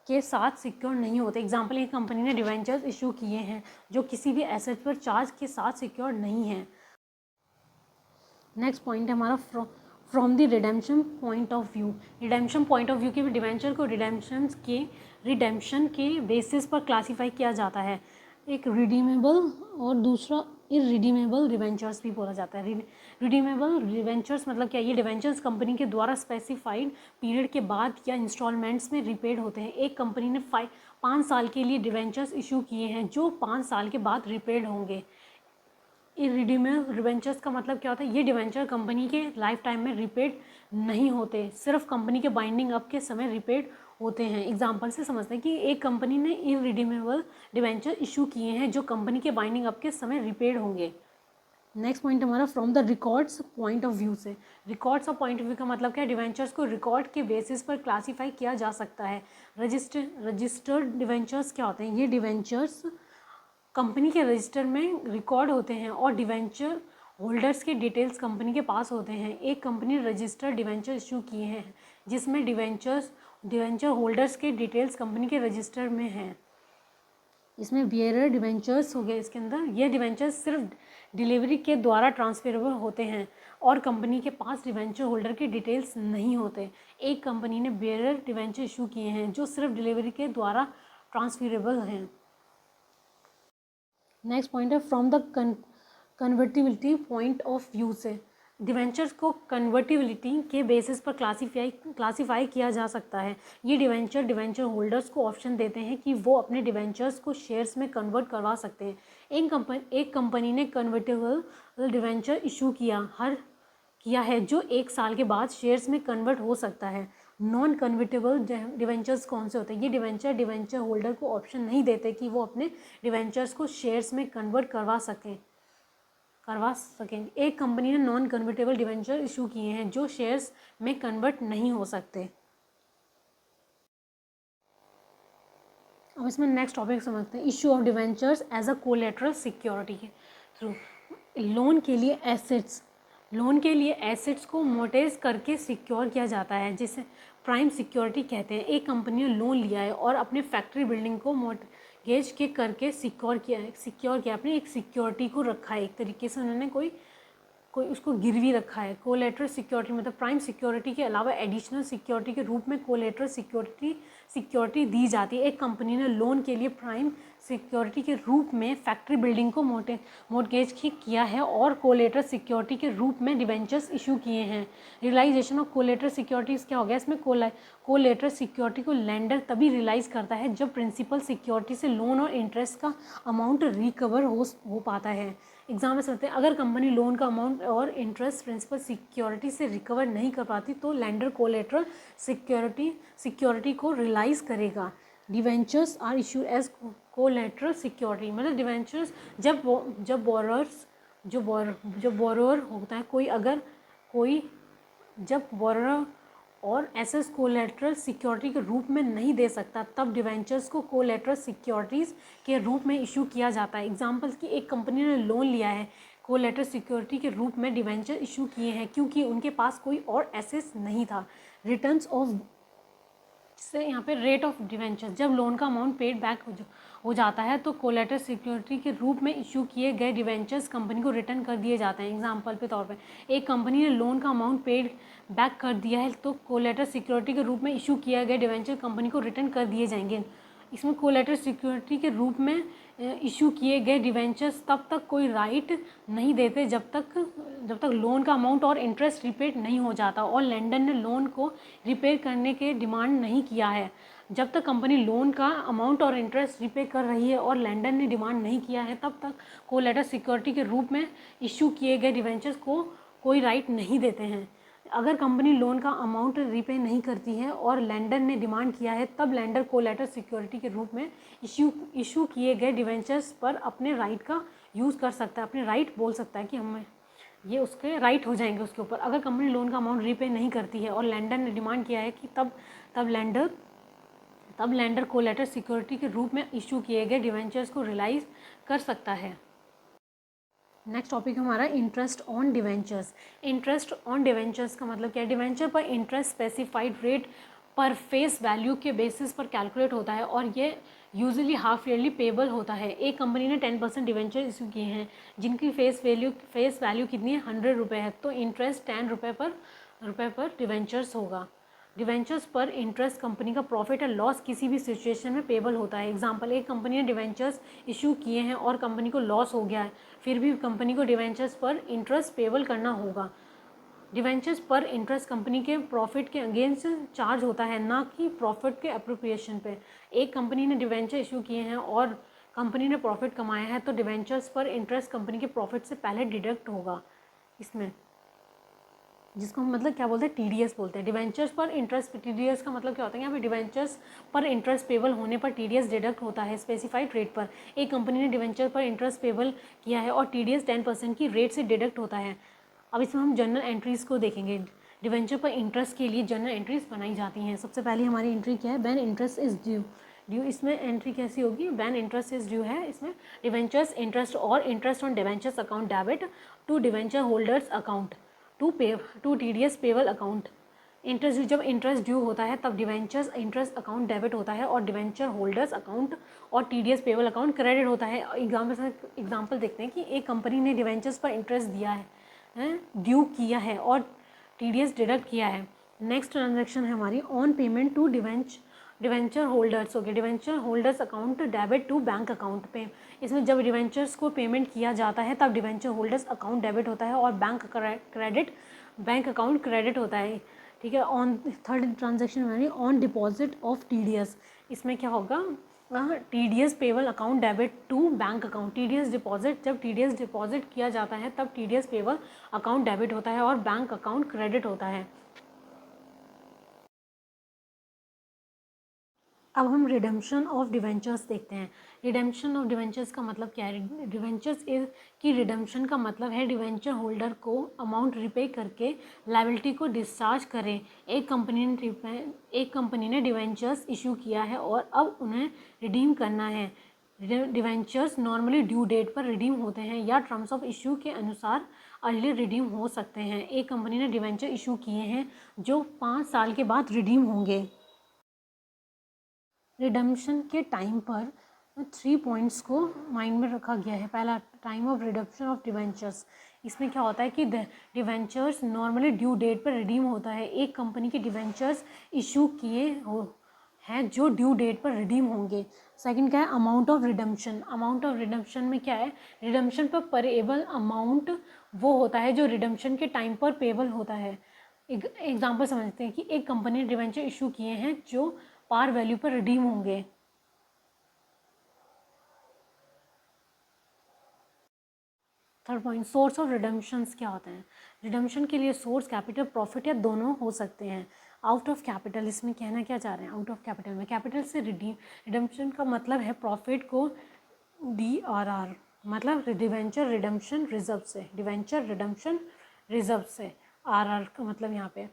[SPEAKER 1] के साथ सिक्योर नहीं होते। एग्जांपल, एक कंपनी ने डिवेंचर्स इशू किए हैं जो किसी भी एसेट पर चार्ज के साथ सिक्योर नहीं है। नेक्स्ट पॉइंट है हमारा from the redemption point of view. Redemption point of view के डिवेंचर को रिडेम्पशन के बेसिस पर क्लासीफाई किया जाता है। एक रिडीमेबल और दूसरा इररिडीमेबल डिवेंचर्स भी बोला जाता है। रिडीमेबल डिवेंचर्स मतलब क्या, ये डिवेंचर्स कंपनी के द्वारा स्पेसिफाइड पीरियड के बाद या इंस्टॉलमेंट्स में रिपेड होते हैं। एक कंपनी ने 5 साल के लिए डिवेंचर्स इशू किए हैं जो 5 साल के बाद रिपेड होंगे। इररिडीमेबल डिवेंचर्स का मतलब क्या होता है, ये डिवेंचर कंपनी के लाइफ टाइम में रिपेड नहीं होते, सिर्फ कंपनी के बाइंडिंग अप के समय रिपेड होते हैं। एग्जाम्पल से समझते हैं कि एक कंपनी ने इररिडीमेबल डिवेंचर इशू किए हैं जो कंपनी के बाइंडिंग अप के समय रिपेड होंगे। नेक्स्ट पॉइंट हमारा from the records point of view से। Records of point of view का मतलब क्या है, डिवेंचर्स को रिकॉर्ड के बेसिस पर क्लासीफाई किया जा सकता है। रजिस्टर्ड डिवेंचर्स क्या होते हैं, ये डिवेंचर्स कंपनी के रजिस्टर में रिकॉर्ड होते हैं और डिवेंचर होल्डर्स के डिटेल्स कंपनी के पास होते हैं। एक कंपनी रजिस्टर्ड डिवेंचर इशू किए हैं जिसमें डिवेंचर होल्डर्स के डिटेल्स कंपनी के रजिस्टर में हैं। इसमें बियरर डिवेंचर्स हो गए इसके अंदर। ये डिवेंचर्स सिर्फ डिलीवरी के द्वारा ट्रांसफरेबल होते हैं और कंपनी के पास डिवेंचर होल्डर के डिटेल्स नहीं होते। एक कंपनी ने बियरर डिवेंचर इशू किए हैं जो सिर्फ डिलीवरी के द्वारा ट्रांसफरेबल हैं। नेक्स्ट पॉइंट है from the convertibility point of view से। डिवेंचर्स को कन्वर्टिबिलिटी के बेसिस पर क्लासीफाई किया जा सकता है। ये डिवेंचर होल्डर्स को ऑप्शन देते हैं कि वो अपने डिवेंचर्स को शेयर्स में कन्वर्ट करवा सकते हैं। एक कंपनी ने कन्वर्टेबल डिवेंचर इशू किया है जो 1 साल के बाद शेयर्स में कन्वर्ट हो सकता है। नॉन कन्वर्टेबल डिवेंचर्स कौन से होते हैं, ये डिवेंचर होल्डर को ऑप्शन नहीं देते कि वो अपने डिवेंचर्स को शेयर्स में कन्वर्ट करवा सकें। एक कंपनी ने नॉन कन्वर्टेबल डिवेंचर इशू किए हैं जो शेयर्स में कन्वर्ट नहीं हो सकते। अब इसमें नेक्स्ट टॉपिक समझते हैं, issue of debentures as a collateral security के थ्रू। लोन के लिए एसेट्स को मोर्टेज करके सिक्योर किया जाता है जिसे प्राइम सिक्योरिटी कहते हैं। एक कंपनी ने लोन लिया है और अपने फैक्ट्री बिल्डिंग को मोर्टगेज के करके सिक्योर किया अपनी एक सिक्योरिटी को रखा है। एक तरीके से उन्होंने कोई उसको गिरवी रखा है। कोलेटरल सिक्योरिटी मतलब प्राइम सिक्योरिटी के अलावा एडिशनल सिक्योरिटी के रूप में कोलेटरल सिक्योरिटी दी जाती है। एक कंपनी ने लोन के लिए प्राइम सिक्योरिटी के रूप में फैक्ट्री बिल्डिंग को मोर्टगेज किया है और कोलेटरल सिक्योरिटी के रूप में डिवेंचर्स इशू किए हैं। रियलाइजेशन ऑफ कोलेटरल सिक्योरिटीज़ क्या हो गया, इसमें कोलेटरल सिक्योरिटी को लेंडर तभी रियलाइज करता है जब प्रिंसिपल सिक्योरिटी से लोन और इंटरेस्ट का अमाउंट रिकवर हो पाता है। एग्जाम्पल समझते हैं, अगर कंपनी लोन का अमाउंट और इंटरेस्ट प्रिंसिपल सिक्योरिटी से रिकवर नहीं कर पाती तो लेंडर कोलेटरल सिक्योरिटी को रियलाइज करेगा। Debentures are issued as collateral security मतलब डिवेंचर्स जब बोरोअर होता है जब बोरोअर और एसेस कोलेटरल सिक्योरिटी के रूप में नहीं दे सकता तब डिवेंचर्स को कोलेटरल सिक्योरिटीज़ के रूप में इशू किया जाता है। एग्जाम्पल की एक कंपनी ने लोन लिया है, कोलेटरल सिक्योरिटी के रूप में डिवेंचर इशू किए हैं क्योंकि उनके पास कोई और एसेस नहीं था। रिटर्न्स ऑफ से यहाँ पे रेट ऑफ डिवेंचर जब लोन का अमाउंट पेड बैक हो जाता है तो कोलेटरल सिक्योरिटी के रूप में इशू किए गए डिवेंचर्स कंपनी को रिटर्न कर दिए जाते हैं। एग्जाम्पल के तौर पे एक कंपनी ने लोन का अमाउंट पेड बैक कर दिया है तो कोलेटरल सिक्योरिटी के रूप में इशू किए गए डिवेंचर कंपनी को रिटर्न कर दिए जाएंगे। इसमें कोलेटरल सिक्योरिटी के रूप में इशू किए गए डिवेंचर्स तब तक कोई राइट नहीं देते जब तक लोन का अमाउंट और इंटरेस्ट रिपेड नहीं हो जाता और लेंडर ने लोन को रिपेयर करने के डिमांड नहीं किया है। जब तक कंपनी लोन का अमाउंट और इंटरेस्ट रिपे कर रही है और लेंडर ने डिमांड नहीं किया है तब तक कोलेटरल सिक्योरिटी के रूप में इशू किए गए डिवेंचर्स को कोई राइट नहीं देते हैं। अगर कंपनी लोन का अमाउंट रिपे नहीं करती है और लेंडर ने डिमांड किया है तब लेंडर कोलेटरल सिक्योरिटी के रूप में इशू किए गए डिवेंचर्स पर अपने राइट का यूज़ कर सकता है, अपने राइट बोल सकता है कि हमें ये उसके राइट हो जाएंगे उसके ऊपर। अगर कंपनी लोन का अमाउंट रिपे नहीं करती है और लेंडर ने डिमांड किया है कि तब लेंडर कोलेटरल सिक्योरिटी के रूप में इशू किए गए डिवेंचर्स को रियलाइज कर सकता है। नेक्स्ट टॉपिक हमारा interest on debentures. Interest on debentures का मतलब क्या है, डिवेंचर पर इंटरेस्ट स्पेसिफाइड रेट पर फेस वैल्यू के बेसिस पर कैलकुलेट होता है और ये यूजुअली हाफ ईयरली पेबल होता है। एक कंपनी ने 10% डिवेंचर इशू किए हैं जिनकी फेस वैल्यू कितनी है, 100 रुपये है, तो इंटरेस्ट 10 रुपये पर डिवेंचर्स होगा। डिवेंचर्स पर इंटरेस्ट कंपनी का प्रॉफिट या लॉस किसी भी सिचुएशन में पेबल होता है। एग्जाम्पल, एक कंपनी ने डिवेंचर्स इशू किए हैं और कंपनी को लॉस हो गया है, फिर भी कंपनी को डिवेंचर्स पर इंटरेस्ट पेबल करना होगा। डिवेंचर्स पर इंटरेस्ट कंपनी के प्रॉफिट के अगेंस्ट चार्ज होता है, ना कि प्रॉफिट के अप्रोप्रिएशन पे। एक कंपनी ने डिवेंचर इशू किए हैं और कंपनी ने प्रॉफिट कमाया है तो डिवेंचर्स पर इंटरेस्ट कंपनी के प्रॉफिट से पहले डिडक्ट होगा इसमें, जिसको हम मतलब क्या बोलते हैं, टीडीएस बोलते हैं। डिवेंचर्स पर इंटरेस्ट, टीडीएस का मतलब क्या होता है, यहाँ पे डिवेंचर्स पर इंटरेस्ट पेबल होने पर टीडीएस डिडक्ट होता है स्पेसिफाइड रेट पर। एक कंपनी ने डिवेंचर पर इंटरेस्ट पेबल किया है और टीडीएस 10% की रेट से डिडक्ट होता है। अब इसमें हम जर्नल एंट्रीज़ को देखेंगे। डिवेंचर पर इंटरेस्ट के लिए जर्नल एंट्रीज बनाई जाती हैं। सबसे पहले हमारी एंट्री क्या है, व्हेन इंटरेस्ट इज ड्यू। इसमें एंट्री कैसी होगी, व्हेन इंटरेस्ट इज ड्यू है, इसमें डिवेंचर्स इंटरेस्ट और interest on debentures account debit to debenture holders account to TDS payable account. Interest जब इंटरेस्ट ड्यू होता है तब डिवेंचर्स इंटरेस्ट अकाउंट डेबिट होता है और डिवेंचर होल्डर्स अकाउंट और टीडीएस पेबल अकाउंट क्रेडिट होता है। एग्जाम्पल देखते हैं कि एक कंपनी ने डिवेंचर्स पर इंटरेस्ट दिया है, ड्यू किया है और टीडीएस डिडक्ट किया है। नेक्स्ट ट्रांजैक्शन है हमारी on payment to debenture holders. Okay, debenture holders account debit to bank account पे। इसमें जब डिवेंचर्स को पेमेंट किया जाता है तब डिवेंचर होल्डर्स अकाउंट डेबिट होता है और बैंक अकाउंट क्रेडिट होता है। ठीक है, ऑन थर्ड ट्रांजैक्शन हमारी ऑन डिपॉजिट ऑफ टीडीएस। इसमें क्या होगा, TDS payable account debit to bank account. TDS deposit, जब टीडीएस डिपॉजिट किया जाता है तब टीडीएस पेबल अकाउंट डेबिट होता है और बैंक अकाउंट क्रेडिट होता है। अब हम रिडेम्पशन ऑफ डिवेंचर्स देखते हैं। रिडेम्पशन ऑफ डिवेंचर्स का मतलब क्या है, डिवेंचर्स की रिडेम्पशन का मतलब है डिवेंचर होल्डर को अमाउंट रिपे करके लायबिलिटी को डिस्चार्ज करें। एक कंपनी ने डिवेंचर्स इशू किया है और अब उन्हें रिडीम करना है। डिवेंचर्स नॉर्मली ड्यू डेट पर रिडीम होते हैं या टर्म्स ऑफ इशू के अनुसार अर्ली रिडीम हो सकते हैं। एक कंपनी ने डिवेंचर इशू किए हैं जो 5 साल के बाद रिडीम होंगे। रिडम्पशन के टाइम पर 3 पॉइंट्स को माइंड में रखा गया है। पहला, time of redemption of debentures. इसमें क्या होता है कि डिवेंचर्स नॉर्मली ड्यू डेट पर रिडीम होता है। एक कंपनी के डिवेंचर्स इशू किए हैं जो ड्यू डेट पर रिडीम होंगे। सेकंड क्या है, amount of redemption. Amount of redemption में क्या है, रिडम्पशन पर पेएबल अमाउंट वो होता है जो रिडम्पशन के टाइम पर पेएबल होता है। एग्जाम्पल समझते हैं कि एक कंपनी ने डिवेंचर इशू किए हैं जो पार वैल्यू पर रिडीम होंगे। थर्ड पॉइंट, सोर्स ऑफ रिडम्पशंस क्या होते हैं। रिडम्पशन के लिए सोर्स कैपिटल, प्रॉफिट या दोनों हो सकते हैं। आउट ऑफ कैपिटल, इसमें कहना क्या चाह रहे हैं, आउट ऑफ कैपिटल में कैपिटल से रिडम्पशन का मतलब है प्रॉफिट को DRR, मतलब डिवेंचर रिडम्पशन रिजर्व से, डिवेंचर रिडम्पशन रिजर्व से। RR का मतलब यहाँ पे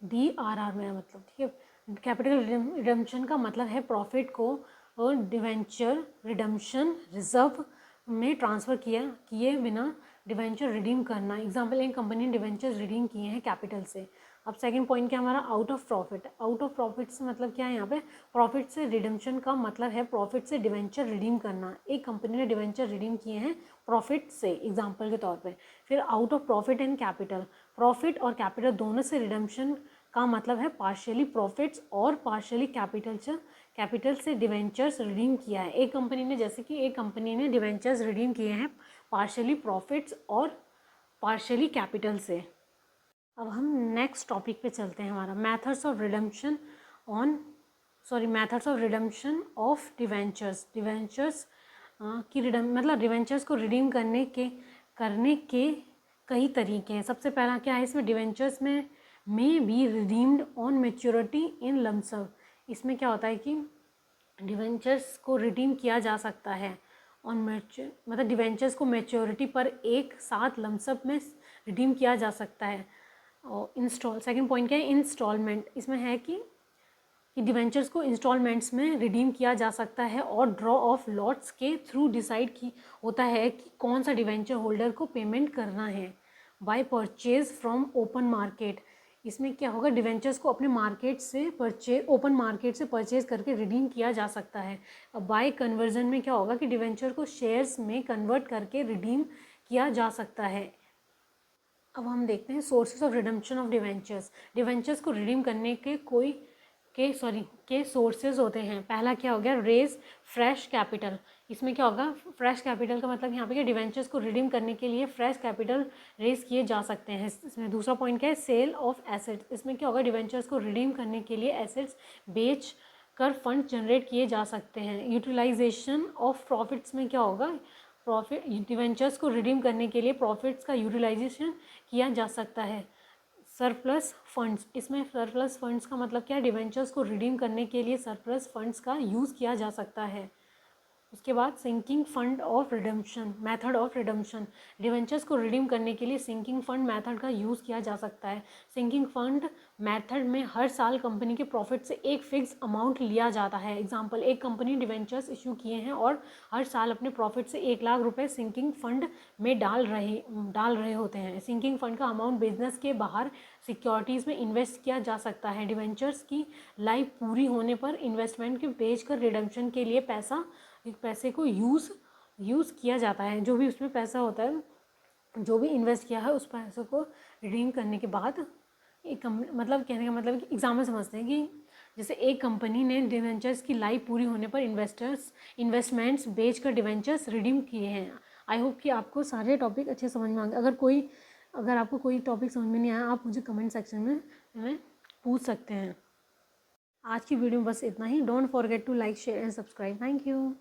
[SPEAKER 1] DRR में मतलब, ठीक है। कैपिटल रिडम्पशन का मतलब है प्रॉफिट को डिवेंचर रिडम्पशन रिजर्व में ट्रांसफ़र किए बिना डिवेंचर रिडीम करना। एग्जांपल, एक कंपनी ने डिवेंचर रिडीम किए हैं कैपिटल से। अब सेकंड पॉइंट क्या हमारा, out of profit. Out of profit से मतलब क्या है, यहाँ पे प्रॉफिट से रिडम्पशन का मतलब है प्रॉफिट से डिवेंचर रिडीम करना। एक कंपनी ने डिवेंचर रिडीम किए हैं प्रॉफिट से, एग्जाम्पल के तौर पे। फिर out of profit and capital, profit और कैपिटल दोनों से रिडम्पशन का मतलब है पार्शियली प्रॉफिट्स और पार्शियली कैपिटल से डिवेंचर्स रिडीम किया है। एक कंपनी ने डिवेंचर्स रिडीम किए हैं पार्शियली प्रॉफिट्स और पार्शियली कैपिटल से। अब हम नेक्स्ट टॉपिक पे चलते हैं, हमारा methods of redemption of debentures. Debentures की मतलब डिवेंचर्स को रिडीम करने के कई तरीके हैं। सबसे पहला क्या है, इसमें डिवेंचर्स में be redeemed on maturity in lump sum. इसमें क्या होता है कि डिवेंचर्स को रिडीम किया जा सकता है ऑन मतलब डिवेंचर्स को मैच्योरिटी पर एक साथ लमसम में रिडीम किया जा सकता है। और सेकंड पॉइंट क्या है, इंस्टॉलमेंट। इसमें है कि डिवेंचर्स को इंस्टॉलमेंट्स में रिडीम किया जा सकता है और ड्रॉ ऑफ लॉट्स के थ्रू डिसाइड होता है कि कौन सा डिवेंचर होल्डर को पेमेंट करना है। By purchase from open market. इसमें क्या होगा, डिवेंचर्स को अपने ओपन मार्केट से परचेज करके रिडीम किया जा सकता है। अब बाय कन्वर्जन में क्या होगा कि डिवेंचर को शेयर्स में कन्वर्ट करके रिडीम किया जा सकता है। अब हम देखते हैं sources of redemption of debentures. Debentures को रिडीम करने के सोर्सेज होते हैं। पहला क्या हो गया, रेज फ्रेश कैपिटल। इसमें क्या होगा, फ्रेश कैपिटल का मतलब यहाँ पे क्या, डिवेंचर्स को रिडीम करने के लिए फ्रेश कैपिटल रेज किए जा सकते हैं। इसमें दूसरा पॉइंट क्या है, सेल ऑफ एसेट्स। इसमें क्या होगा, डिवेंचर्स को रिडीम करने के लिए एसेट्स बेच कर फंड जनरेट किए जा सकते हैं। यूटिलाइजेशन ऑफ प्रॉफिट्स में क्या होगा, प्रॉफिट डिवेंचर्स को रिडीम करने के लिए प्रॉफिट्स का यूटिलाइजेशन किया जा सकता है। सरप्लस फंड्स, इसमें सरप्लस फंड्स का मतलब क्या है, डिवेंचर्स को रिडीम करने के लिए सरप्लस फंड्स का यूज़ किया जा सकता है। उसके बाद sinking fund of redemption, method of redemption. Debentures को रिडीम करने के लिए सिंकिंग फंड मेथड का यूज़ किया जा सकता है। सिंकिंग फंड मेथड में हर साल कंपनी के प्रॉफिट से एक फिक्स अमाउंट लिया जाता है। एग्जांपल, एक कंपनी डिवेंचर्स इशू किए हैं और हर साल अपने प्रॉफिट से 1 लाख रुपए सिंकिंग फंड में डाल रहे होते हैं। सिंकिंग फंड का अमाउंट बिजनेस के बाहर सिक्योरिटीज़ में इन्वेस्ट किया जा सकता है। डिवेंचर्स की लाइफ पूरी होने पर इन्वेस्टमेंट के बेचकर रिडम्पशन के लिए पैसे को यूज़ किया जाता है। जो भी उसमें पैसा होता है, जो भी इन्वेस्ट किया है, उस पैसे को रिडीम करने के बाद मतलब कहने का मतलब कि एग्जाम्पल समझते हैं कि जैसे एक कंपनी ने डिवेंचर्स की लाइफ पूरी होने पर इन्वेस्टमेंट्स बेचकर डिवेंचर्स रिडीम किए हैं। आई होप कि आपको सारे टॉपिक अच्छे समझ में आएंगे। अगर आपको कोई टॉपिक समझ में नहीं आया, आप मुझे कमेंट सेक्शन में पूछ सकते हैं। आज की वीडियो में बस इतना ही। Don't forget to like, share and subscribe. Thank you.